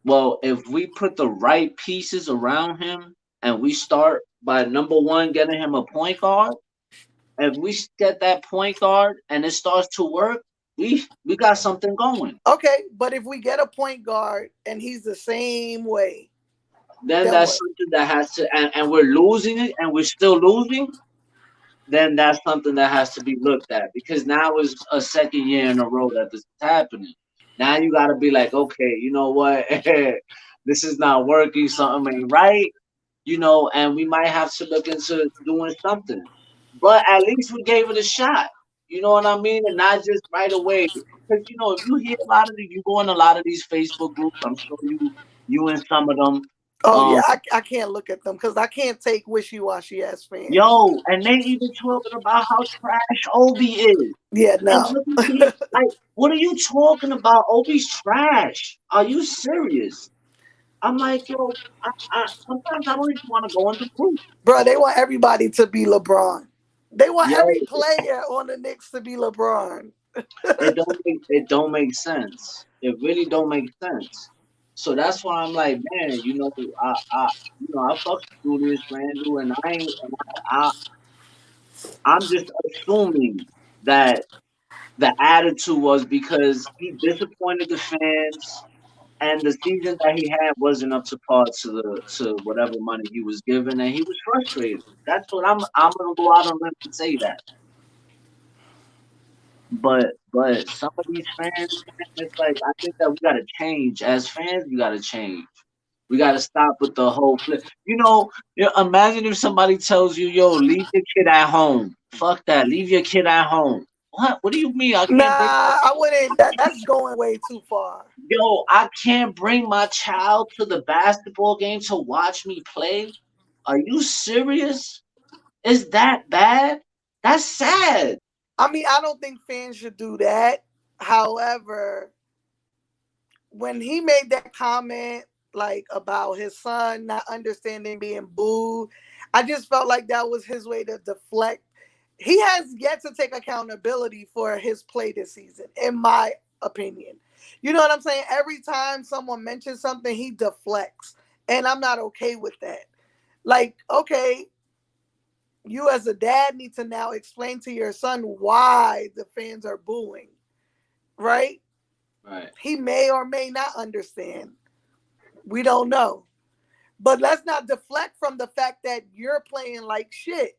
Well, if we put the right pieces around him and we start by number one getting him a point guard, if we get that point guard and it starts to work, we got something going. Okay, but if we get a point guard and he's the same way, Then then that's what? something that has to, and we're losing it and we're still losing, then that's something that has to be looked at because now is a second year in a row that this is happening. Now you got to be like, okay, you know what? This is not working. Something ain't right. And we might have to look into doing something. But at least we gave it a shot. You know what I mean? And not just right away. Because if you hear you go in a lot of these Facebook groups. I'm sure you in some of them. Oh Um, yeah, I can't look at them because I can't take wishy washy ass fans. Yo, and they even talking about how trash Obi is. Yeah, And no. look at these, like, what are you talking about? Obi's trash. Are you serious? I'm like, yo, sometimes I don't even want to go in the group. Bro, they want everybody to be LeBron. They want Yo, every player on the Knicks to be LeBron. it don't make sense. It really don't make sense. So that's why I'm like, man, I fuck with Julius Randle, and I ain't, and I'm just assuming that the attitude was because he disappointed the fans, and the season that he had wasn't up to par to whatever money he was given, and he was frustrated. That's what I'm gonna go out on a limb and say that. But some of these fans, man, it's like I think that we gotta change as fans. We gotta change. We gotta stop with the whole flip. Imagine if somebody tells you, "Yo, leave your kid at home." Fuck that. Leave your kid at home. What? What do you mean? I Nah, can't bring my I wouldn't. That's going way too far. yo? I can't bring my child to the basketball game to watch me play. Are you serious? Is that bad? That's sad. I mean, I don't think fans should do that. However, when he made that comment like about his son not understanding being booed, I just felt like that was his way to deflect. He has yet to take accountability for his play this season, in my opinion. You know what I'm saying? Every time someone mentions something, he deflects. And I'm not okay with that. Like, okay, you as a dad need to now explain to your son why the fans are booing, right? Right. He may or may not understand. We don't know. But let's not deflect from the fact that you're playing like shit.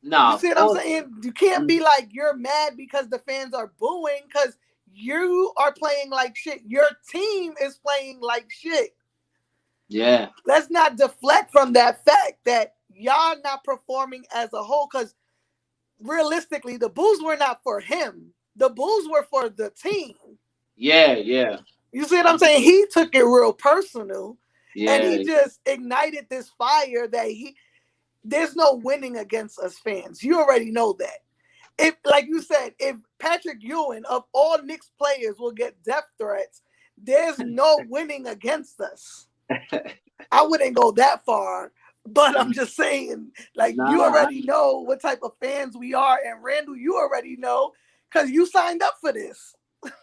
You Nah, see of what I'm course. saying? You can't be like you're mad because the fans are booing because you are playing like shit. Your team is playing like shit. Yeah. Let's not deflect from that fact that y'all not performing as a whole because realistically, the boos were not for him. The boos were for the team. Yeah. Yeah. You see what I'm saying? He took it real personal and he Yeah. just ignited this fire that there's no winning against us fans. You already know that. If like you said, if Patrick Ewing of all Knicks players will get death threats, there's no winning against us. I wouldn't go that far, but I'm just saying, like you Nah. already know what type of fans we are, and Randall, you already know because you signed up for this.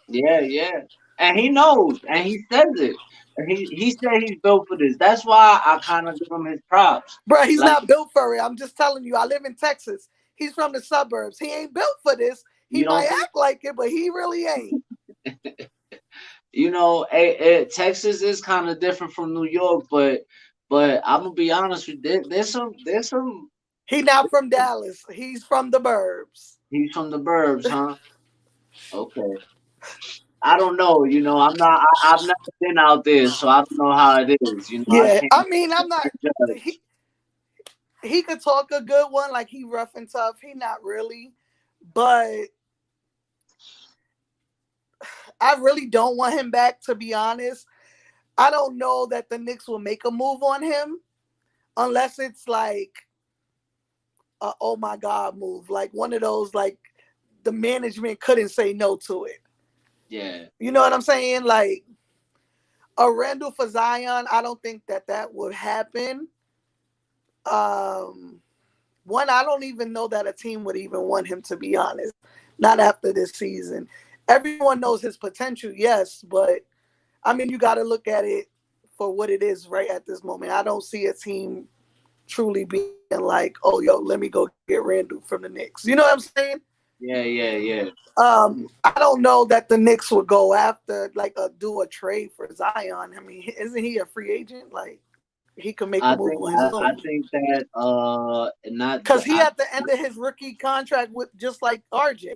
Yeah. Yeah. And he knows, and he says it. And he said he's built for this. That's why I kind of give him his props. Bro, he's Like not built for it. I'm just telling you. I live in Texas. He's from the suburbs. He ain't built for this. He you might don't think? act like it, but he really ain't. Texas is kind of different from New York, but I'm gonna be honest with you. There's some. He not from Dallas. He's from the burbs. He's from the burbs, huh? Okay. I don't know. I've never been out there, so I don't know how it is. I Yeah, can't I mean, I'm not. judge. He could talk a good one, like he rough and tough. He not really, but I really don't want him back. To be honest, I don't know that the Knicks will make a move on him unless it's like a oh my god move, like one of those like the management couldn't say no to it. Yeah, You know what I'm saying? Like a Randall for Zion, I don't think that that would happen. Um, One, I don't even know that a team would even want him to be honest. Not after this season. Everyone knows his potential, yes, but I mean, you got to look at it for what it is right at this moment. I don't see a team truly being like, oh, yo, let me go get Randall from the Knicks. You know what I'm saying? yeah, yeah, yeah. I don't know that the Knicks would go after like do a trade for Zion. I mean, isn't he a free agent? Like he could make a I move think on his I own think that not because the, he at the end of his rookie contract with just like RJ.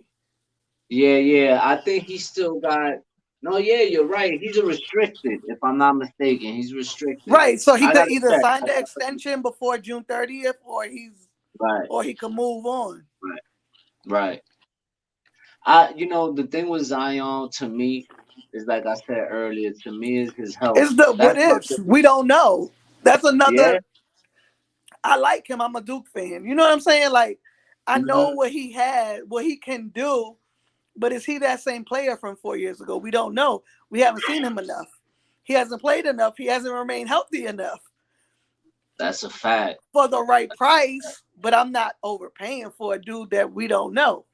yeah, yeah. I think he still got no. Yeah, you're right. He's a restricted, if I'm not mistaken. He's restricted. Right, so he I could gotta either check. sign the extension before June 30th, Right, or he could move on. right, right. The thing with Zion to me is like I said earlier. To me, is his health. It's the what That's my ifs. thing. We don't know. That's Yeah. another. I like him. I'm a Duke fan. You know what I'm saying? Like I know Hmm. what he had, what he can do, but is he that same player from 4 years ago? We don't know. We haven't seen him enough. He hasn't played enough. He hasn't remained healthy enough That's a fact. for the right price. But I'm not overpaying for a dude that we don't know.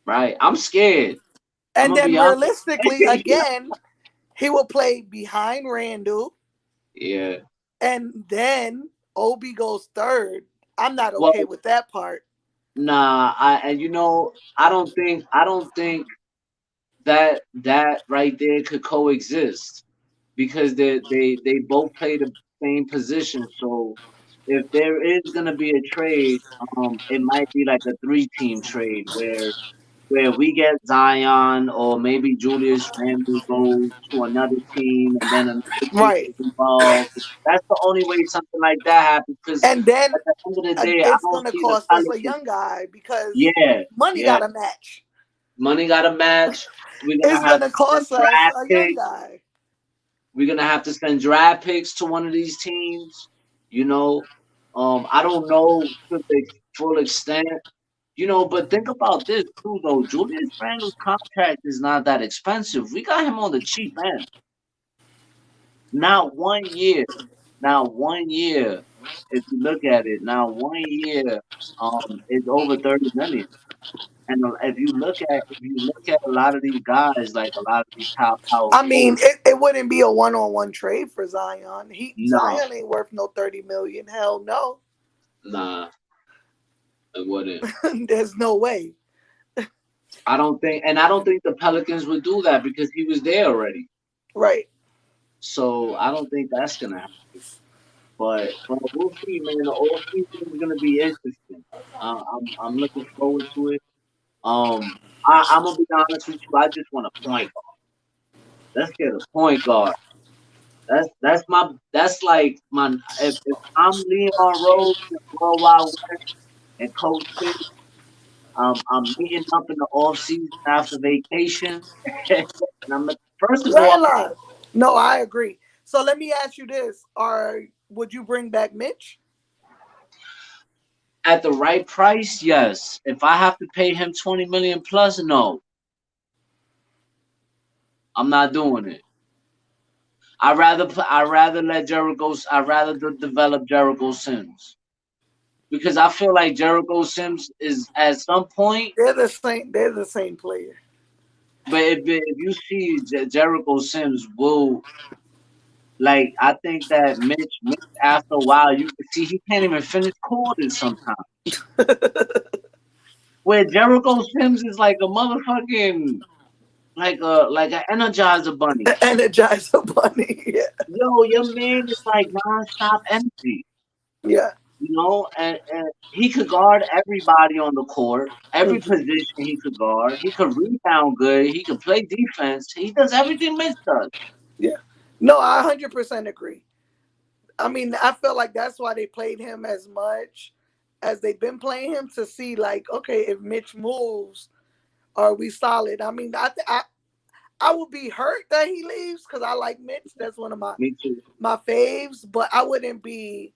Right. I'm scared. I'm And gonna then be honest. realistically, again, he will play behind Randall, Yeah. and then Obi goes third. I'm not okay Well, with that part. nah. I don't think that right there could coexist because they both play the same position. So if there is gonna be a trade, it might be like a three-team trade where where we get Zion or maybe Julius Randle goes to another team and then another team Right. is involved. That's the only way something like that happens. Because And then at the end of the day, I it's don't gonna see the cost us a Pelicans. young guy because Yeah, money yeah. got to match. Money got to match. We're It's gonna have gonna to send cost us draft a young picks. guy. We're gonna have to send draft picks to one of these teams. You know, I don't know to the full extent. But think about this too, though. Julius Randle's contract is not that expensive. We got him on the cheap end. Not 1 year. Now 1 year. If you look at it, now 1 year is over 30 million. And if you look at a lot of these guys, like a lot of these top power I mean, forwards, it wouldn't be a one-on-one trade for Zion. no, Zion ain't worth no 30 million. Hell no. nah, it wouldn't. There's no way. I don't think the Pelicans would do that because he was there already. Right. So I don't think that's gonna happen. But we'll see, man. The off season is gonna be interesting. I'm looking forward to it. I'm gonna be honest with you. I just want a point guard. Let's get a point guard. That's like my if I'm Leon Rose and World Wide West and Coach P, I'm meeting up in the off season after vacation, and first of You all, ain't lying. No, I agree. So let me ask you this: would you bring back Mitch? at the right price, yes. If I have to pay him 20 million plus, no, I'm not doing it. I'd rather develop Jericho Sims because I feel like Jericho Sims is at some point. They're the same. They're the same player. But if you see Jericho Sims will like, I think that Mitch after a while you can see he can't even finish quarters sometimes. Where Jericho Sims is like a motherfucking like an Energizer bunny. Energizer Bunny. Yeah. Yo, your man is like nonstop energy. Yeah. And he could guard everybody on the court, every Mhm. position he could guard. He could rebound good. He could play defense. He does everything Mitch does. Yeah. No, I 100% agree. I mean, I feel like that's why they played him as much as they've been playing him to see, like, okay, if Mitch moves, are we solid? I mean, I would be hurt that he leaves because I like Mitch. That's one of Me too. my faves, but I wouldn't be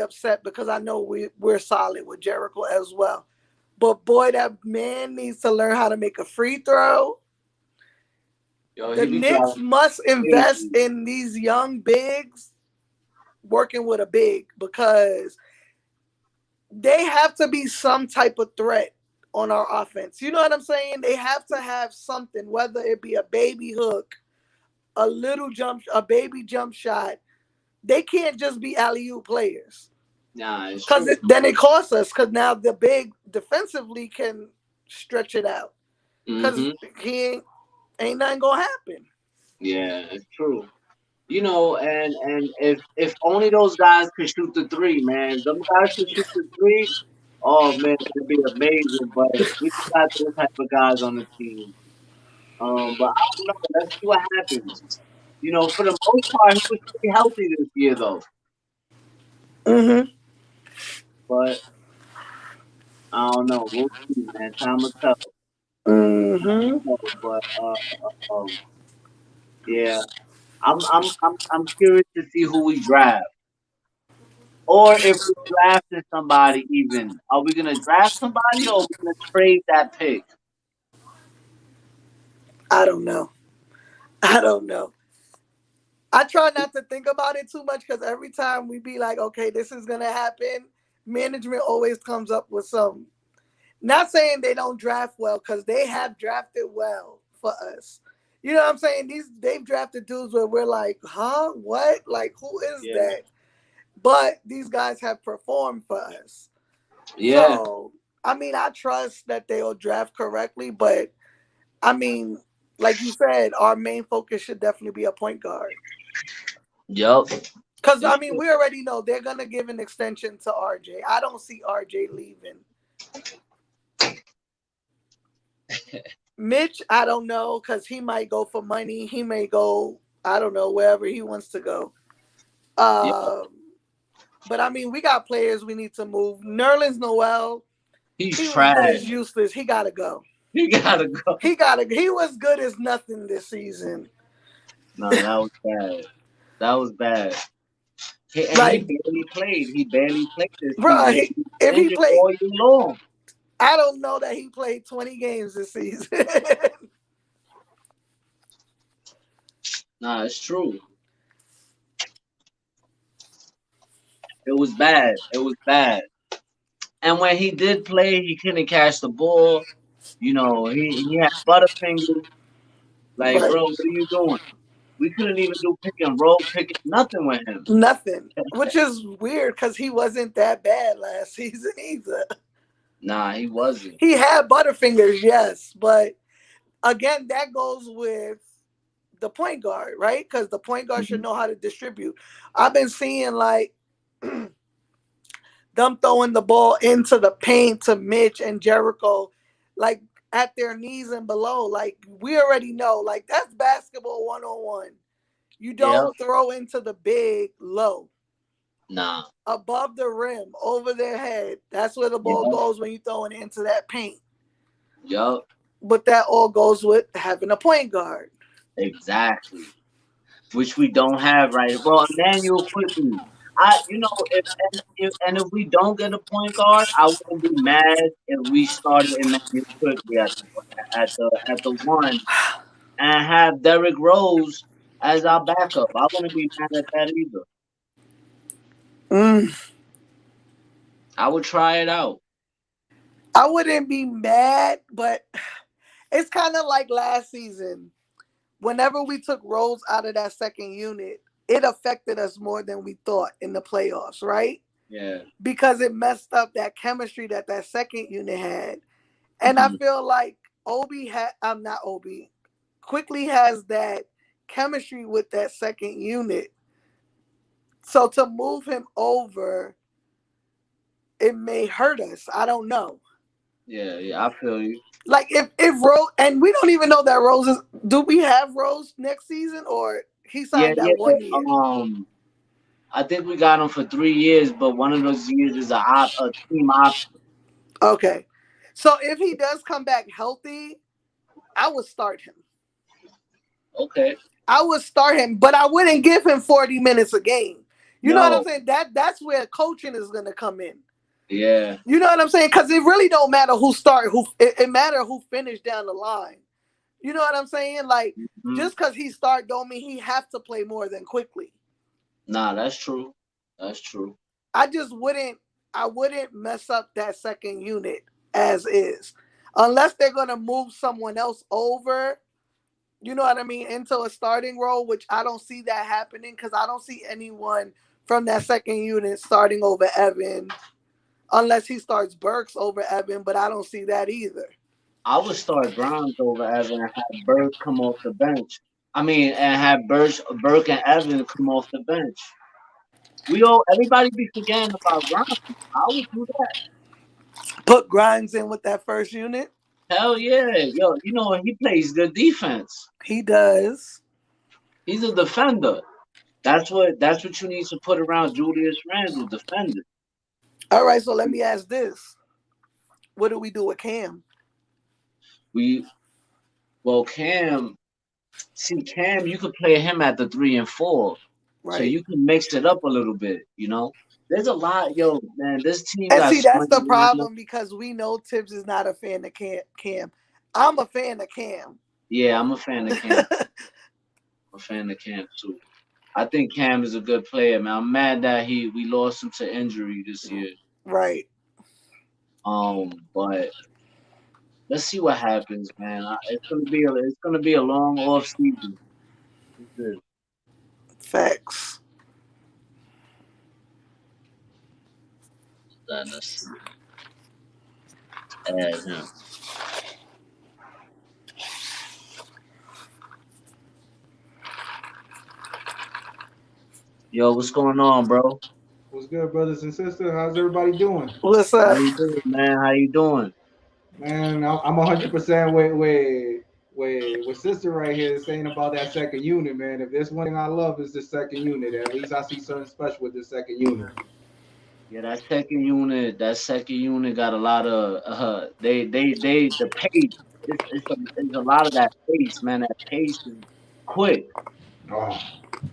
upset because I know we're solid with Jericho as well. But boy, that man needs to learn how to make a free throw. Yo, The he be Knicks driving must invest crazy. in these young bigs working with a big because they have to be some type of threat on our offense. You know what I'm saying? They have to have something, whether it be a baby hook, a baby jump shot. They can't just be alley oop players Nah, it's because true. then it costs us. Because now the big defensively can stretch it out because Hmm. he ain't nothing gonna happen. Yeah, it's true. And if only those guys could shoot the three, man. Them guys could shoot the three. Oh man, it'd be amazing. But we just got those type of guys on the team. But I don't know. Let's see what happens. For the most part, he was pretty healthy this year, though. Hmm. But I don't know. We'll see, man. Time will tell. Hmm. But yeah, I'm curious to see who we draft, or if we drafted somebody. Even are we gonna draft somebody, or are we gonna trade that pick? I don't know. I don't know. I try not to think about it too much because every time we be like, okay, this is gonna happen, management always comes up with some. Not saying they don't draft well because they have drafted well for us. You know what I'm saying? They've drafted dudes where we're like, huh, what? Like, who is Yeah, that? But these guys have performed for us. yeah, So I mean, I trust that they'll draft correctly, but I mean, like you said, our main focus should definitely be a point guard. yup. Because I It's mean, true. we already know they're gonna give an extension to RJ. I don't see RJ leaving. Mitch, I don't know because he might go for money. He may go, I don't know, wherever he wants to go. Yeah, Um, but I mean, we got players we need to move. Nerlens Noel, he's he was trash. good as useless. He gotta go. He gotta go. He was good as nothing this season. No, that was bad. That was bad. And he Like, barely played. He barely played this bro, season. He if was he injured played, all year long. I don't know that he played 20 games this season. Nah, it's true. It was bad. It was bad. And when he did play, he couldn't catch the ball. You know, he had butterfingers. Like, Right. bro, what are you doing? We couldn't even do pick and roll, pick nothing with him. Nothing. Which is weird because he wasn't that bad last season either. Nah, he wasn't. He had butterfingers, yes, but again, that goes with the point guard, right? Because the point guard should Mhm. know how to distribute. I've been seeing like them throwing the ball into the paint to Mitch and Jericho, like at their knees and below. Like we already know, like that's basketball 101. You Yep. don't throw into the big low. Nah. Above the rim, over their head. That's where the ball Yep. goes when you throw it into that paint. Yep. But that all goes with having a point guard. Exactly. Which we don't have right. Well, Emmanuel quickly. You know, if we don't get a point guard, I wouldn't be mad if we started Emmanuel quickly at the one and have Derrick Rose as our backup. I wouldn't be mad at that either. Mm. I would try it out. I wouldn't be mad, but it's kind of like last season. Whenever we took Rose out of that second unit, it affected us more than we thought in the playoffs, right? Yeah. Because it messed up that chemistry that second unit had. And I Mhm. feel like Obi had, I'm not Obi, quickly has that chemistry with that second unit. So to move him over, it may hurt us. I don't know. Yeah, yeah, I feel you. Like if Rose, and we don't even know that Rose is. Do we have Rose next season or he Yeah, signed yeah. that 1 year? I think we got him for 3 years, but one of those years is a team option. Okay, so if he does come back healthy, I would start him. Okay. I would start him, but I wouldn't give him 40 minutes a game. You know what I'm No. saying? That's where coaching is gonna come in. Yeah. You know what I'm saying? Because it really don't matter who start, who it matter who finished down the line. You know what I'm saying? Like Mhm. just because he start don't mean he have to play more than quickly. Nah, that's true. That's true. I just wouldn't. I wouldn't mess up that second unit as is, unless they're gonna move someone else over. You know what I mean, into a starting role, which I don't see that happening because I don't see anyone from that second unit starting over Evan, unless he starts Burks over Evan. But I don't see that either. I would start Grimes over Evan and have Burke come off the bench. I mean, and have Burke and Evan come off the bench. Everybody be forgetting about Grimes. I would do that. Put Grimes in with that first unit. Hell yeah, yo, he plays good defense. He does. He's a defender. That's what you need to put around Julius Randle, defender. All right, so let me ask this: what do we do with Cam? We well Cam, you could play him at the 3 and 4, so Right. you can mix it up a little bit. There's a lot, yo, man. This team And got see, so that's many the lineups. problem because we know Tibbs is not a fan of Cam. I'm a fan of Cam. Yeah, I'm a fan of Cam. I'm a fan of Cam too. I think Cam is a good player, man. I'm mad that we lost him to injury this year. Right. But let's see what happens, man. It's gonna be a long off season. It's good. Facts. Let's see. Add him. Yo, what's going on, bro? What's good, brothers and sisters? How's everybody doing? What's How up? you doing, man? How you doing? Man, I'm 100% with sister right here saying about that second unit, man. If there's one thing I love is the second unit. At least I see something special with the second unit. Yeah, that second unit got a lot of they the pace. It's a lot of that pace, man. That pace is quick, Oh,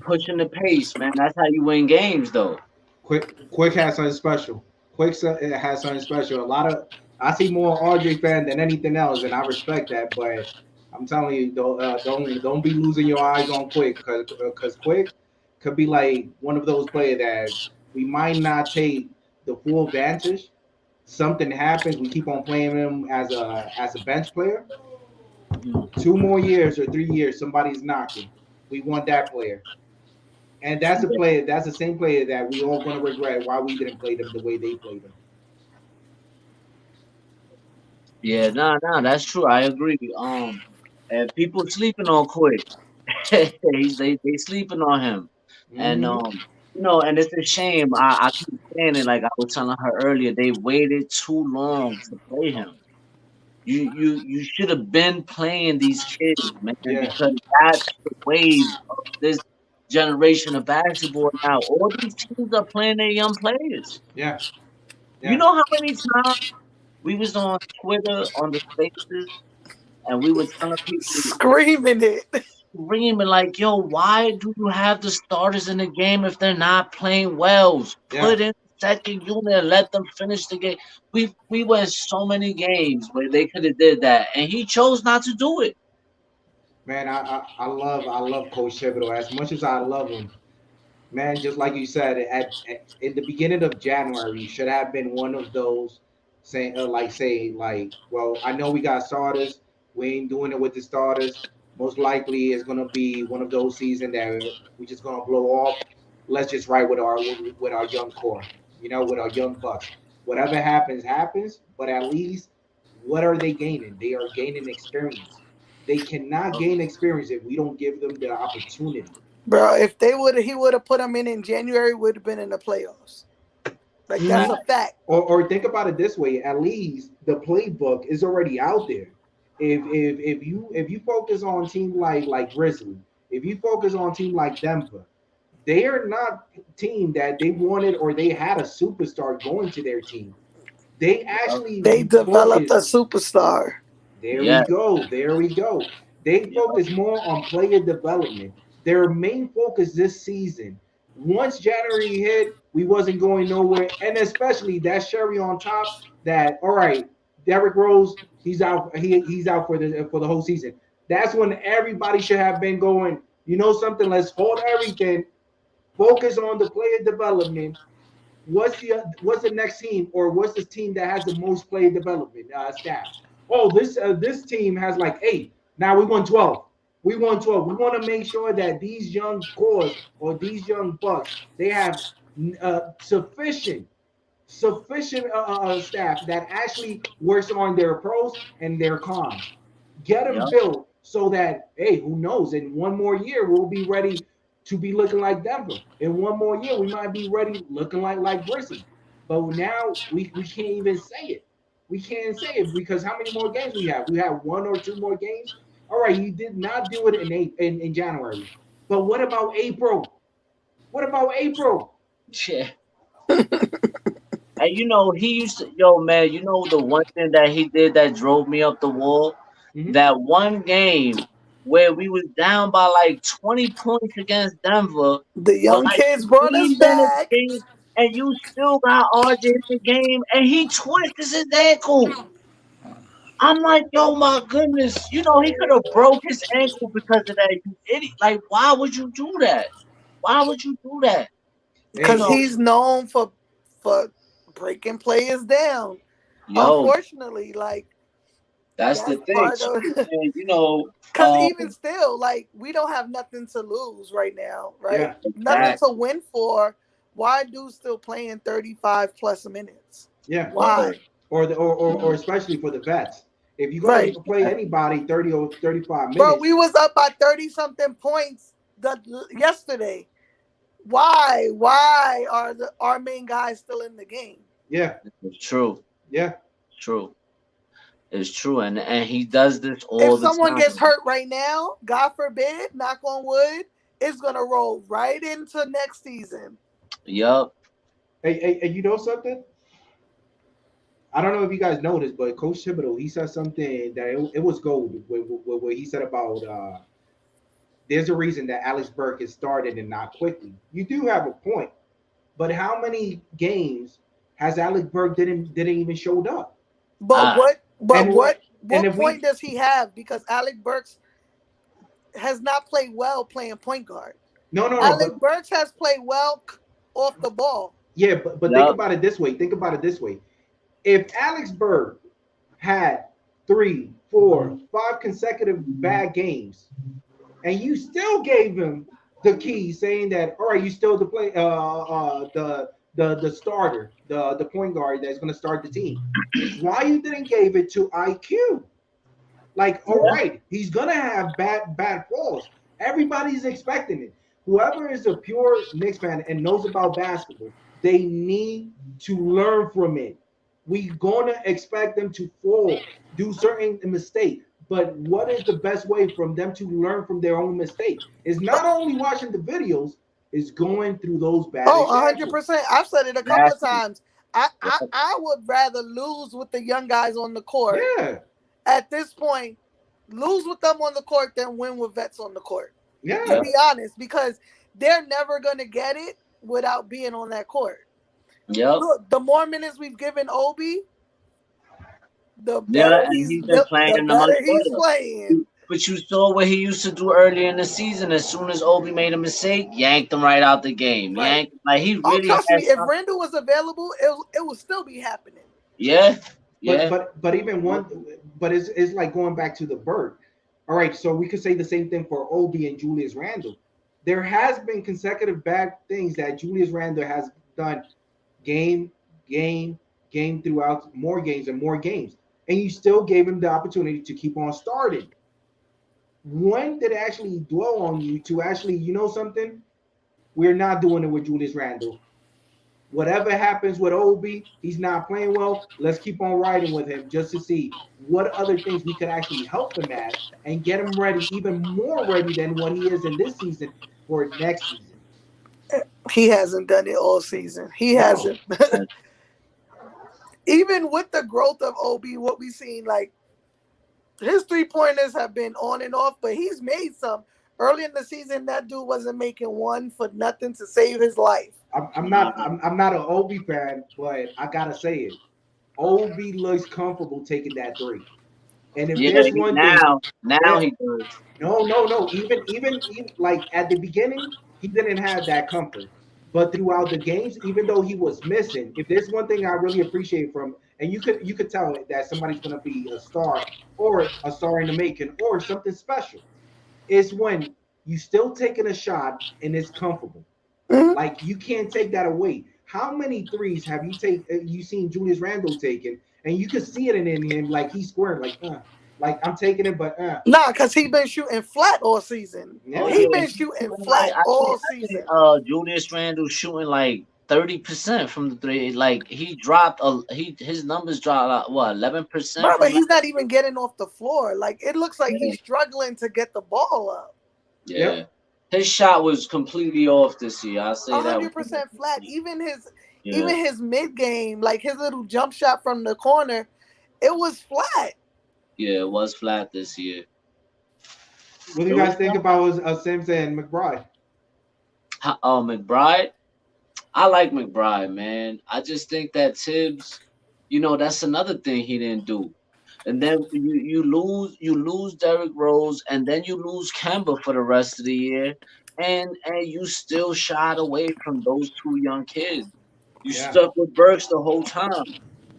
pushing the pace, man. That's how you win games, though. Quick has something special. It has something special. A lot of I see more RJ fan than anything else, and I respect that. But I'm telling you, don't be losing your eyes on Quick, because Quick could be like one of those players that we might not take the full advantage. Something happens, we keep on playing him as a bench player. Mhm. 2 more years or 3 years, somebody's knocking. We want that player. And that's a player. That's the same player that we all gonna regret why we didn't play them the way they played them. Yeah, nah, that's true. I agree. And people sleeping on Quick. They sleeping on him, and Mm-hmm. and it's a shame. I keep saying it, like I was telling her earlier. They waited too long to play him. You should have been playing these kids, man, Yeah, because that's the wave of this generation of basketball now. All these teams are playing their young players. yeah, You yeah. know how many times we was on Twitter on the spaces and we were telling people, Screaming it. screaming like, "Yo, why do you have the starters in the game if they're not playing well? Yeah, Put in the second unit and let them finish the game." We went so many games where they could have did that, and he chose not to do it. man, I love Coach Thibodeau as much as I love him. Man, just like you said, at in the beginning of January, you should have been one of those saying, well, I know we got starters. We ain't doing it with the starters. Most likely, it's gonna be one of those seasons that we just gonna blow off. Let's just ride with our young core, with our young bucks. Whatever happens, happens. But at least, what are they gaining? They are gaining experience. They cannot gain experience if we don't give them the opportunity. Bro, if he would have put him in January, would have been in the playoffs. Like that's a Mhm. fact. Or think about it this way: at least the playbook is already out there. If you focus on team like Grizzly, if you focus on team like Denver, they are not team that they wanted or they had a superstar going to their team. They Yup. actually They developed a focus. superstar. There we Yeah. go. There we go. They Yup. focus more on player development. Their main focus this season. Once January hit, we wasn't going nowhere, and especially that cherry on top. That all right, Derrick Rose, he's out. He's out for the whole season. That's when everybody should have been going. You know something? Let's hold everything. Focus on the player development. What's the next team, or what's this team that has the most player development staff? Oh, this team has like 8. Now we won 12. We won 12. We want to make sure that these young cores or these young bucks, they have sufficient staff that actually works on their pros and their cons. Get them Yup. built so that, hey, who knows? In one more year, we'll be ready to be looking like Denver. In one more year, we might be ready looking like Grizzly. But now we can't even say it. We can't say it because how many more games we have? We have 1 or 2 more games. All right, you did not do it in January. But what about April? What about April? Yeah. And he used to, yo, man, the one thing that he did that drove me up the wall? Mm-hmm. That one game where we was down by like 20 points against Denver The with young like kids brought us 3 minutes back. in, and you still got RJ in the game, and he twists his ankle. I'm like, yo, my goodness, he could have broke his ankle because of that. You idiot! Like, why would you do that? Why would you do that? You Because Hey, know, he's known for breaking players down. yo, Unfortunately, like that's the that's thing. part So, of and, because um, even still, like we don't have nothing to lose right now, right? yeah, Nothing yeah, to exactly. win for. Why do still playing 35 plus minutes? yeah. Yeah, Why? Or especially for the vets. If you're gonna Right. play anybody 30 or 35 Bro, minutes, we was up by 30 something points yesterday. Why? Why are our main guys still in the game? yeah, it's true. yeah. True. It's true, and he does this If all the someone gets time. hurt right now, God forbid, knock on wood, it's gonna roll right into next season. Yup. Hey, you know something? I don't know if you guys noticed, but Coach Thibodeau, he said something that it was gold. What he said about there's a reason that Alex Burke has started and not quickly. You do have a point, but how many games has Alex Burke didn't even showed up? But I what? But And what? and What if we point does he have? Because Alec Burks has not played well playing point guard. no, Alec but Burks has played well off the ball. yeah, but think yup. about it this way. Think about it this way. If Alex Burke had 3, 4, 5 consecutive bad games, and you still gave him the key, saying that all right, you still the play the starter, the point guard that's going to start the team. Why you didn't give it to IQ? Like, all Yeah. right, he's gonna have bad falls. Everybody's expecting it. Whoever is a pure Knicks fan and knows about basketball, they need to learn from it. We gonna expect them to fall, do certain mistake. But what is the best way from them to learn from their own mistake? Is not only watching the videos, is going through those bad Oh, 100%. examples. I've said it a couple of Exactly. times. I, I Yup. I would rather lose with the young guys on the court Yeah, at this point, lose with them on the court than win with vets on the court. To yeah. Yup. be honest, because they're never gonna get it without being on that court. Yup. Look, the more minutes we've given Obi, the Yeah, better and he's he's been the playing the much better he's better. playing. But you saw what he used to do early in the season. As soon as Obi made a mistake, yanked him right out the game. Right. Yanked like he Oh, really trust me, has if something. Randall was available, it would still be happening. Yeah, But yeah. but even one, but it's like going back to the bird. All right, so we could say the same thing for Obi and Julius Randle. There has been consecutive bad things that Julius Randle has done game, game, game throughout more games and more games, and you still gave him the opportunity to keep on starting. When did it actually dwell on you to actually, you know something? We're not doing it with Julius Randle. Whatever happens with Obi, he's not playing well. Let's keep on riding with him just to see what other things we could actually help him at and get him ready, even more ready than what he is in this season for next season. He hasn't done it all season. He No, hasn't. Even with the growth of Obi, what we've seen, like his 3 pointers have been on and off, but he's made some. Early in the season, that dude wasn't making one for nothing to save his life. I'm not. Nah. I'm not an Obi fan, but I gotta say it. Obi looks comfortable taking that three. And if Yeah, there's he, one thing, now yeah, he does. no. Even like at the beginning, he didn't have that comfort. But throughout the games, even though he was missing, if there's one thing I really appreciate from, and you could tell that somebody's gonna be a star or a star in the making or something special, is when you still taking a shot and it's comfortable. Mhm. Like you can't take that away. How many threes have you seen Julius Randle taking, and you could see it in him, like he's squaring, like I'm taking it, but Nah, because he been shooting flat all season. Oh yeah, He yeah, been he's shooting shooting flat like all I think season. Julius Randle shooting like 30% from the three. Like he dropped his numbers dropped what 11% Bro, but from last he's not even getting off the floor. Like it looks like year. he's struggling to get the ball up. Yeah. yep, His shot was completely off this year. I A say that hundred 100%. percent flat. Yeah. Even his mid game, like his little jump shot from the corner, it was flat. Yeah, it was flat this year. what do It you was guys think flat. about Sims and McBride? McBride. I like McBride, man. I just think that Tibbs, that's another thing he didn't do. And then you lose Derrick Rose, and then you lose Kemba for the rest of the year, and you still shied away from those two young kids. You Yeah, stuck with Burks the whole time,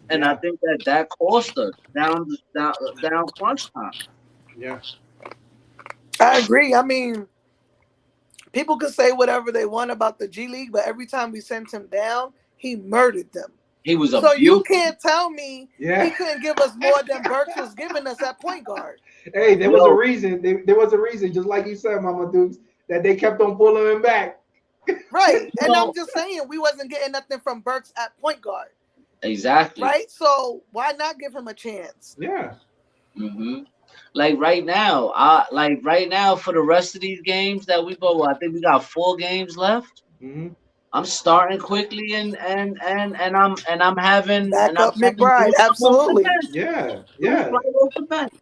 and I yeah, think that cost us down crunch time. yeah. I agree. I mean, people could say whatever they want about the G League, but every time we sent him down, he murdered them. He was So you abused. can't tell me he Yeah. couldn't give us more than Burks was giving us at point guard. Hey, there was a Yo, reason. There was a reason, just like you said, Mama Dukes, that they kept on pulling him back. Right. you And I'm know just saying we wasn't getting nothing from Burks at point guard. exactly. Right? So why not give him a chance? Yeah. Hmm. Like right now for the rest of these games that we go, I think we got 4 games left. Hmm. I'm starting quickly and Back I'm up having McBride. dudes come off the Absolutely. bench. Yeah, Dudes yeah. right off the bench.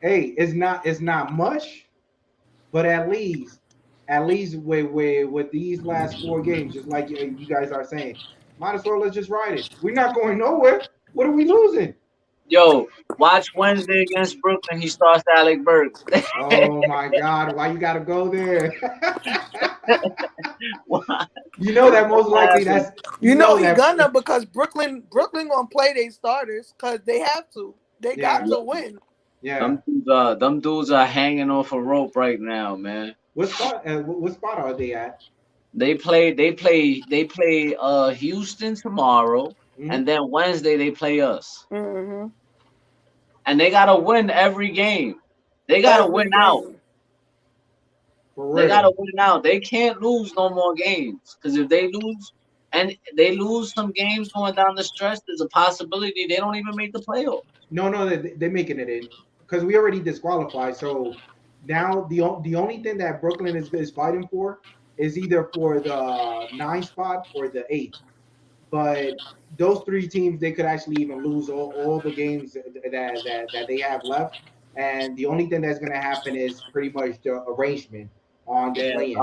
Hey, it's not much, but at least with these last 4 games, just like you guys are saying, might as well let's just ride it. We're not going nowhere. What are we losing? Yo, watch Wednesday against Brooklyn. He starts Alec Burks. Oh my God, why you gotta go there? What You know that most likely happened? that's You you know know he that gonna because Brooklyn gonna play their starters because they have to. They got yeah, to win. yeah. Them dudes are hanging off a rope right now, man. What spot are they at? They play Houston tomorrow, Hmm. and then Wednesday they play us. Hmm. And they gotta win every game. They gotta Every win out. game. For They gotta real. win out. They can't lose no more games. Cause if they lose and they lose some games going down the stretch, there's a possibility they don't even make the playoffs. No, no, they're making it in because we already disqualified. So now the only thing that Brooklyn is fighting for is either for the ninth spot or the eighth. But those 3 teams, they could actually even lose all the games that they have left. And the only thing that's going to happen is pretty much the arrangement on the Yeah, play-in.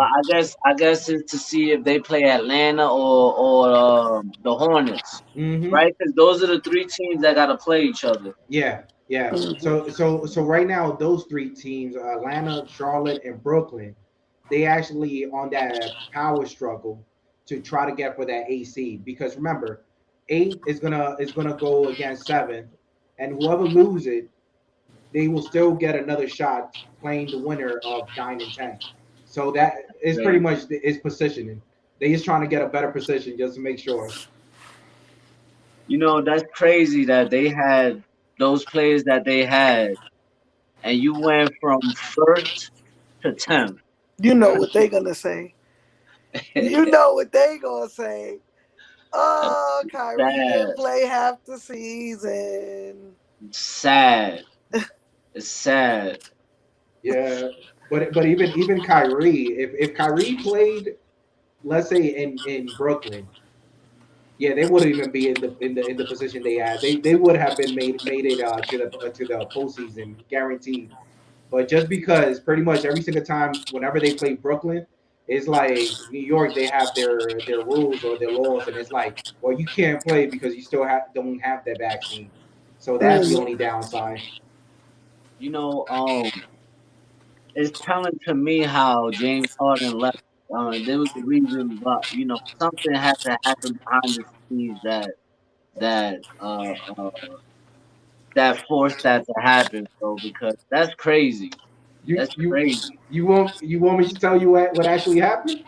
I guess it's to see if they play Atlanta or the Hornets, Hmm. right? Because those are the 3 teams that gotta play each other. Yeah, yeah. Hmm. So right now, those 3 teams, Atlanta, Charlotte, and Brooklyn, they actually on that power struggle to try to get for that AC. Because remember, 8 is gonna go against 7th, and whoever loses it, they will still get another shot playing the winner of 9 and 10. So that is pretty Right. much is positioning. They just trying to get a better position just to make sure. That's crazy that they had those players that they had, and you went from first to 10th. You know what they gonna say. You know what they gonna say. Oh, Kyrie Sad, didn't play half the season. sad. It's sad. Yeah, but even Kyrie, if Kyrie played, let's say in Brooklyn, yeah, they wouldn't even be in the position they had. They would have been made it to the postseason guaranteed. But just because pretty much every single time whenever they play Brooklyn, it's like New York, they have their rules or their laws, and it's like, well, you can't play because you still don't have that vaccine. So that's the Mhm. only downside. You know, it's telling to me how James Harden left. There was a reason, but something had to happen behind the scenes that uh, uh that forced that to happen, bro. Because that's crazy. You That's you crazy. you want me to tell you what actually happened?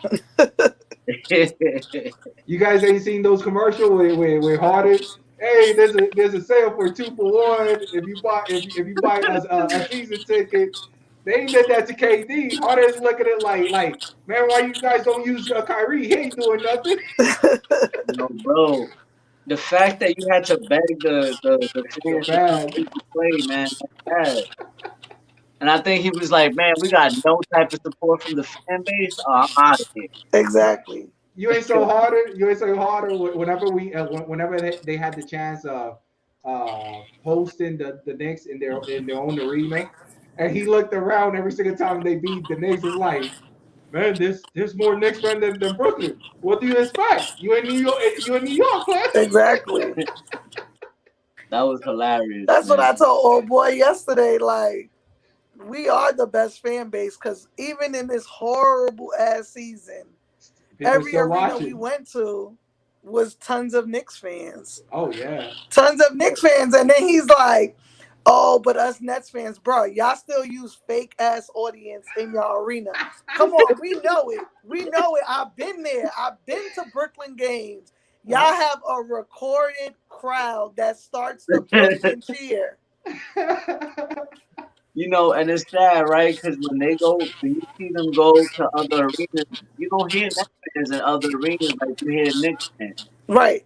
You guys ain't seen those commercials where Harden, hey, there's a sale for 2 for 1 if you buy a season ticket. They ain't did that to KD. Harden's looking at it like man, why you guys don't use Kyrie? He ain't doing nothing. Bro, the fact that you had to beg the The fans to come fan. see you play, man, that's bad. And I think he was like, man, we got no type of support from the fan base. Oh, I'm out of here. Exactly. You ain't so harder. You ain't so harder. Whenever they had the chance of hosting the Knicks in their own arena, and he looked around every single time they beat the Knicks. It's like, man, there's more Knicks fan than Brooklyn. What do you expect? You in New York? You in New York, man? Exactly. That was hilarious, That's what man. I told old boy yesterday. Like, we are the best fan base because even in this horrible ass season, People every still arena we watching. went to was tons of Knicks fans. Oh yeah. Tons of Knicks fans. And then he's like, oh, but us Nets fans, bro, y'all still use fake ass audience in y'all arena. Come on, we know it. We know it. I've been there. I've been to Brooklyn games. Y'all have a recorded crowd that starts to push and cheer. And it's sad, right? Because when you see them go to other arenas, you don't hear Knicks fans in other arenas like you hear Knicks fans. Right.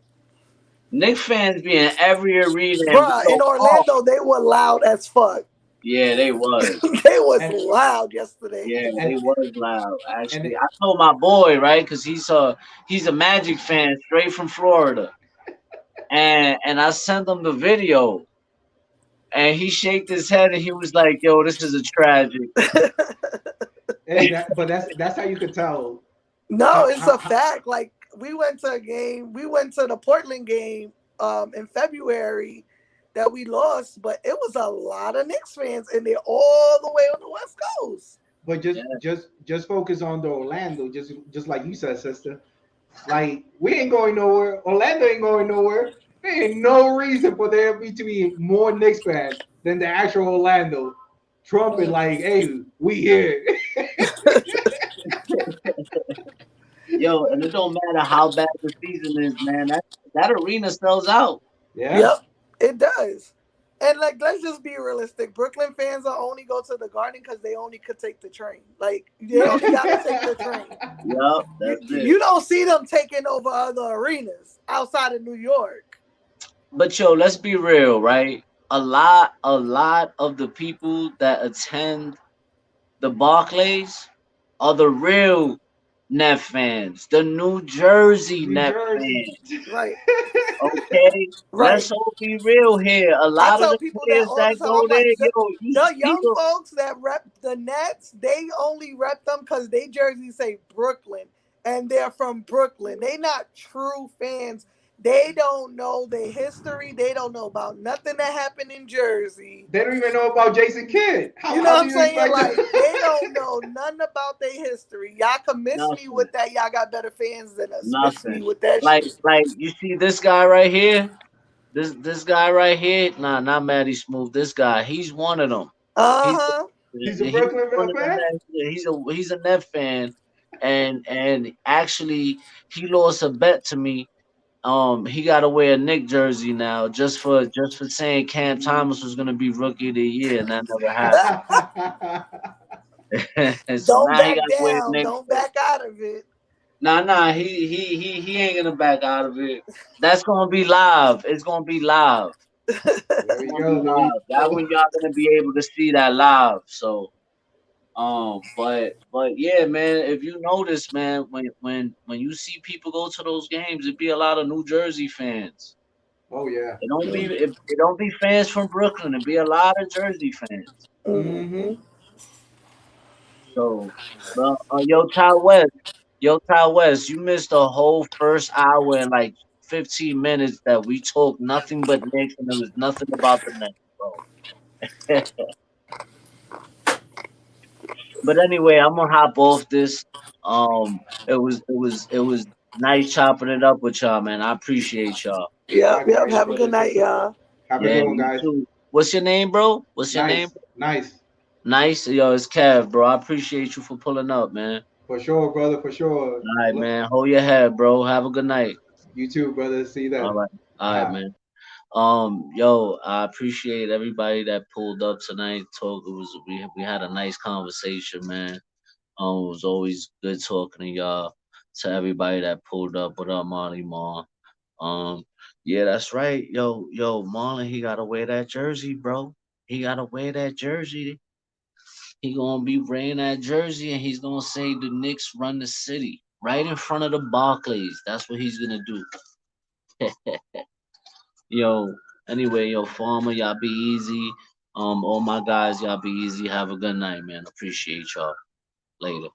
Knicks fans be in every arena and we Bruh, in go off. Orlando, they were loud as fuck. Yeah, they was. They was and loud yesterday. Yeah, they and was loud. and Actually, I told my boy, right, because he's a Magic fan straight from Florida, and I sent him the video, and he shaked his head and he was like, "Yo, this is a tragic." but that's how you could tell No, how it's how, a how fact. Like we went to a game, we went to the Portland game in February that we lost, but it was a lot of Knicks fans and they're all the way on the West Coast. but Yeah, just focus on the Orlando, just like you said, sister. Like we ain't going nowhere. Orlando ain't going nowhere. There ain't no reason for there to be more Knicks fans than the actual Orlando. Trump is like, hey, we here. yo, and it don't matter how bad the season is, man. That arena sells out. Yeah. Yep, it does. And like, let's just be realistic. Brooklyn fans are only go to the Garden because they only could take the train. Like, they only gotta take the train. Yup, You that's it. you don't see them taking over other arenas outside of New York. But yo, let's be real, right? A lot of the people that attend the Barclays are the real Net fans, the New Jersey New Net Jersey. fans. Right, Okay, right. let's all be real here. A I lot of tell the people that players all the that time. go I'm there, like, yo, you the see young them. folks that rep the Nets, they only rep them because they jerseys say Brooklyn and they're from Brooklyn. They not true fans. They don't know the history. They don't know about nothing that happened in Jersey. They don't even know about Jason Kidd. You know How what do I'm you saying? expect Like they that? don't know nothing about their history. Y'all can miss me Nothing, with that. Y'all got better fans than us. Miss me nothing. with that Like, shit. like you see this guy right here. This guy right here. Nah, not Matty Smooth. This guy. He's one of them. Uh He's huh. He's a he's Brooklyn one of them. fan. He's a Net fan, and actually he lost a bet to me. He got to wear a Nick jersey now just for saying Cam Thomas was gonna be Rookie of the Year, and that never happened. So Don't now he got back to wear a down. Nick Don't jersey. back out of it. Nah, he ain't gonna back out of it. That's gonna be live. It's gonna be live. It's There you gonna be go. There you live. That go. one y'all gonna be able to see that live. So but yeah, man, if you notice, man, when you see people go to those games, it be a lot of New Jersey fans. Oh yeah. It don't be fans from Brooklyn. It be a lot of Jersey fans. Mm-hmm. Mhm. So, yo, Ty West, you missed the whole first hour and like 15 minutes that we talked nothing but Knicks and there was nothing about the Knicks, bro. But anyway, I'm gonna hop off this. It was nice chopping it up with y'all, man. I appreciate y'all. Yep, yep. Likewise, Have a brother good and night, sister. y'all. Have a Yeah, good one, you guys. too. What's your name, bro? What's your name? Nice, nice. Nice. Yo, it's Kev, bro. I appreciate you for pulling up, man. For sure, brother. For sure. All right, man. Hold your head, bro. Have a good night. You too, brother. See you All then. right. All right, Ah, man. Yo, I appreciate everybody that pulled up tonight. We had a nice conversation, man. It was always good talking to y'all. To everybody that pulled up, what up, Marley Marl? Um, yeah, that's right. Yo, Marlon, he gotta wear that jersey, bro. He gotta wear that jersey. He gonna be wearing that jersey, and he's gonna say the Knicks run the city right in front of the Barclays. That's what he's gonna do. Yo, anyway, yo, Farmer, y'all be easy. All my guys, y'all be easy. Have a good night, man. Appreciate y'all. Later.